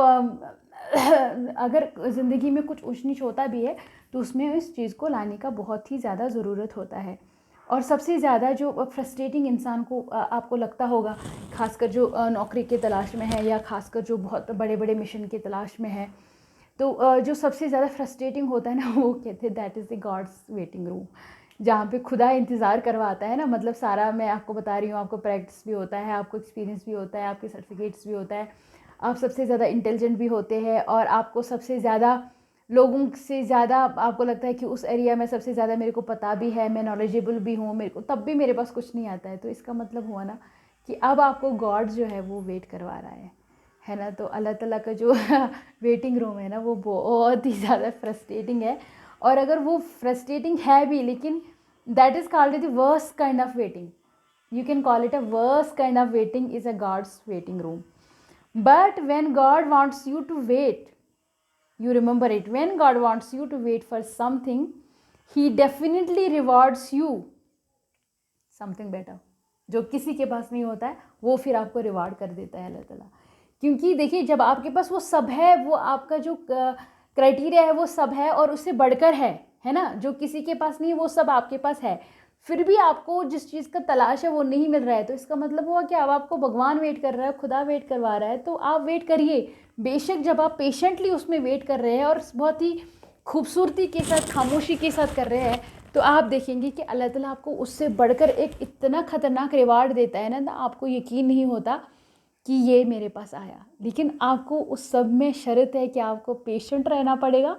अगर ज़िंदगी में कुछ ऊंच नीच होता भी है, तो उसमें इस चीज़ को लाने का बहुत ही ज़्यादा ज़रूरत होता है। और सबसे ज़्यादा जो फ्रस्ट्रेटिंग इंसान को आपको लगता होगा, खासकर जो नौकरी के तलाश में है, या खासकर जो बहुत बड़े बड़े मिशन की तलाश में है, तो जो सबसे ज़्यादा फ्रस्ट्रेटिंग होता है ना, वो कहते हैं that is the gods waiting room. जहाँ पे खुदा इंतज़ार करवाता है ना, मतलब सारा मैं आपको बता रही हूँ, आपको प्रैक्टिस भी होता है, आपको एक्सपीरियंस भी होता है, आपके सर्टिफिकेट्स भी होता है, आप सबसे ज़्यादा इंटेलिजेंट भी होते हैं, और आपको सबसे ज़्यादा लोगों से ज़्यादा आपको लगता है कि उस एरिया में सबसे ज़्यादा मेरे को पता भी है, मैं नॉलेजेबल भी हूँ, मेरे को तब भी मेरे पास कुछ नहीं आता है। तो इसका मतलब हुआ ना कि अब आपको गॉड जो है वो वेट करवा रहा है ना। तो अल्लाह ताला का जो वेटिंग रूम है ना, वो बहुत ही ज़्यादा फ्रस्ट्रेटिंग है। और अगर वो फ्रस्ट्रेटिंग है भी, लेकिन that is called the worst kind of waiting, you can call it a worst kind of waiting, is a God's waiting room. But when God wants you to wait, you remember it, when God wants you to wait for something, he definitely rewards you something better, जो किसी के पास नहीं होता है वो फिर आपको reward कर देता है अल्लाह ताला। क्योंकि देखिए, जब आपके पास वो सब है, वो आपका जो क्राइटेरिया है वो सब है और उससे बढ़कर है ना, जो किसी के पास नहीं है वो सब आपके पास है, फिर भी आपको जिस चीज़ का तलाश है वो नहीं मिल रहा है, तो इसका मतलब हुआ कि अब आपको भगवान वेट कर रहा है, खुदा वेट करवा रहा है, तो आप वेट करिए। बेशक जब आप पेशेंटली उसमें वेट कर रहे हैं और बहुत ही खूबसूरती के साथ, खामोशी के साथ कर रहे हैं, तो आप देखेंगे कि अल्लाह ताला आपको उससे बढ़कर एक इतना ख़तरनाक रिवार्ड देता है ना, आपको यकीन नहीं होता कि ये मेरे पास आया। लेकिन आपको उस सब में शर्त है कि आपको पेशेंट रहना पड़ेगा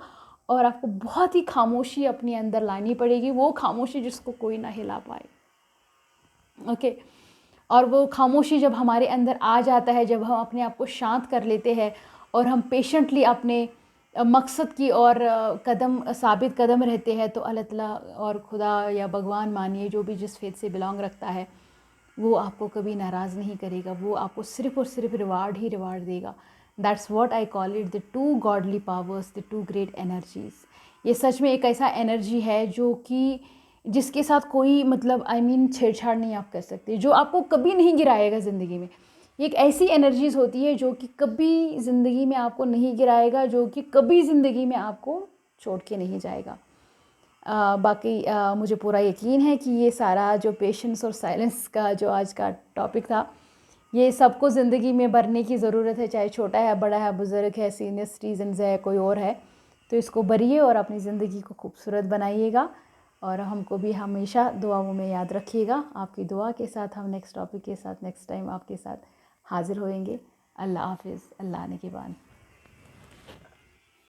और आपको बहुत ही खामोशी अपने अंदर लानी पड़ेगी, वो खामोशी जिसको कोई ना हिला पाए। ओके। और वो खामोशी जब हमारे अंदर आ जाता है, जब हम अपने आप को शांत कर लेते हैं और हम पेशेंटली अपने मकसद की और साबित कदम रहते हैं, तो अल्लाह ताला और खुदा या भगवान मानिए, जो भी जिस फेथ से बिलोंग रखता है, वो आपको कभी नाराज़ नहीं करेगा, वो आपको सिर्फ़ और सिर्फ रिवार्ड ही रिवार्ड देगा। That's what I call it the two godly powers, the two great energies. ये सच में एक ऐसा एनर्जी है जो कि जिसके साथ कोई मतलब छेड़छाड़ नहीं आप कर सकते, जो आपको कभी नहीं गिराएगा ज़िंदगी में। ये एक ऐसी एनर्जीज़ होती है जो कि कभी ज़िंदगी में आपको नहीं गिराएगा, जो कि कभी ज़िंदगी में आपको छोड़ के नहीं जाएगा। बाकी मुझे पूरा यकीन है कि ये सारा जो पेशेंस और साइलेंस का जो आज का टॉपिक था, ये सबको ज़िंदगी में भरने की ज़रूरत है, चाहे छोटा है, बड़ा है, बुज़ुर्ग है, सीनियर सिटीजन्स है, कोई और है, तो इसको भरिए और अपनी ज़िंदगी को खूबसूरत बनाइएगा। और हमको भी हमेशा दुआओं में याद रखिएगा। आपकी दुआ के साथ हम नेक्स्ट टॉपिक के साथ नेक्स्ट टाइम आपके साथ हाज़िर होएंगे। अल्लाह हाफ़िज़, अल्लाह ने के बाद।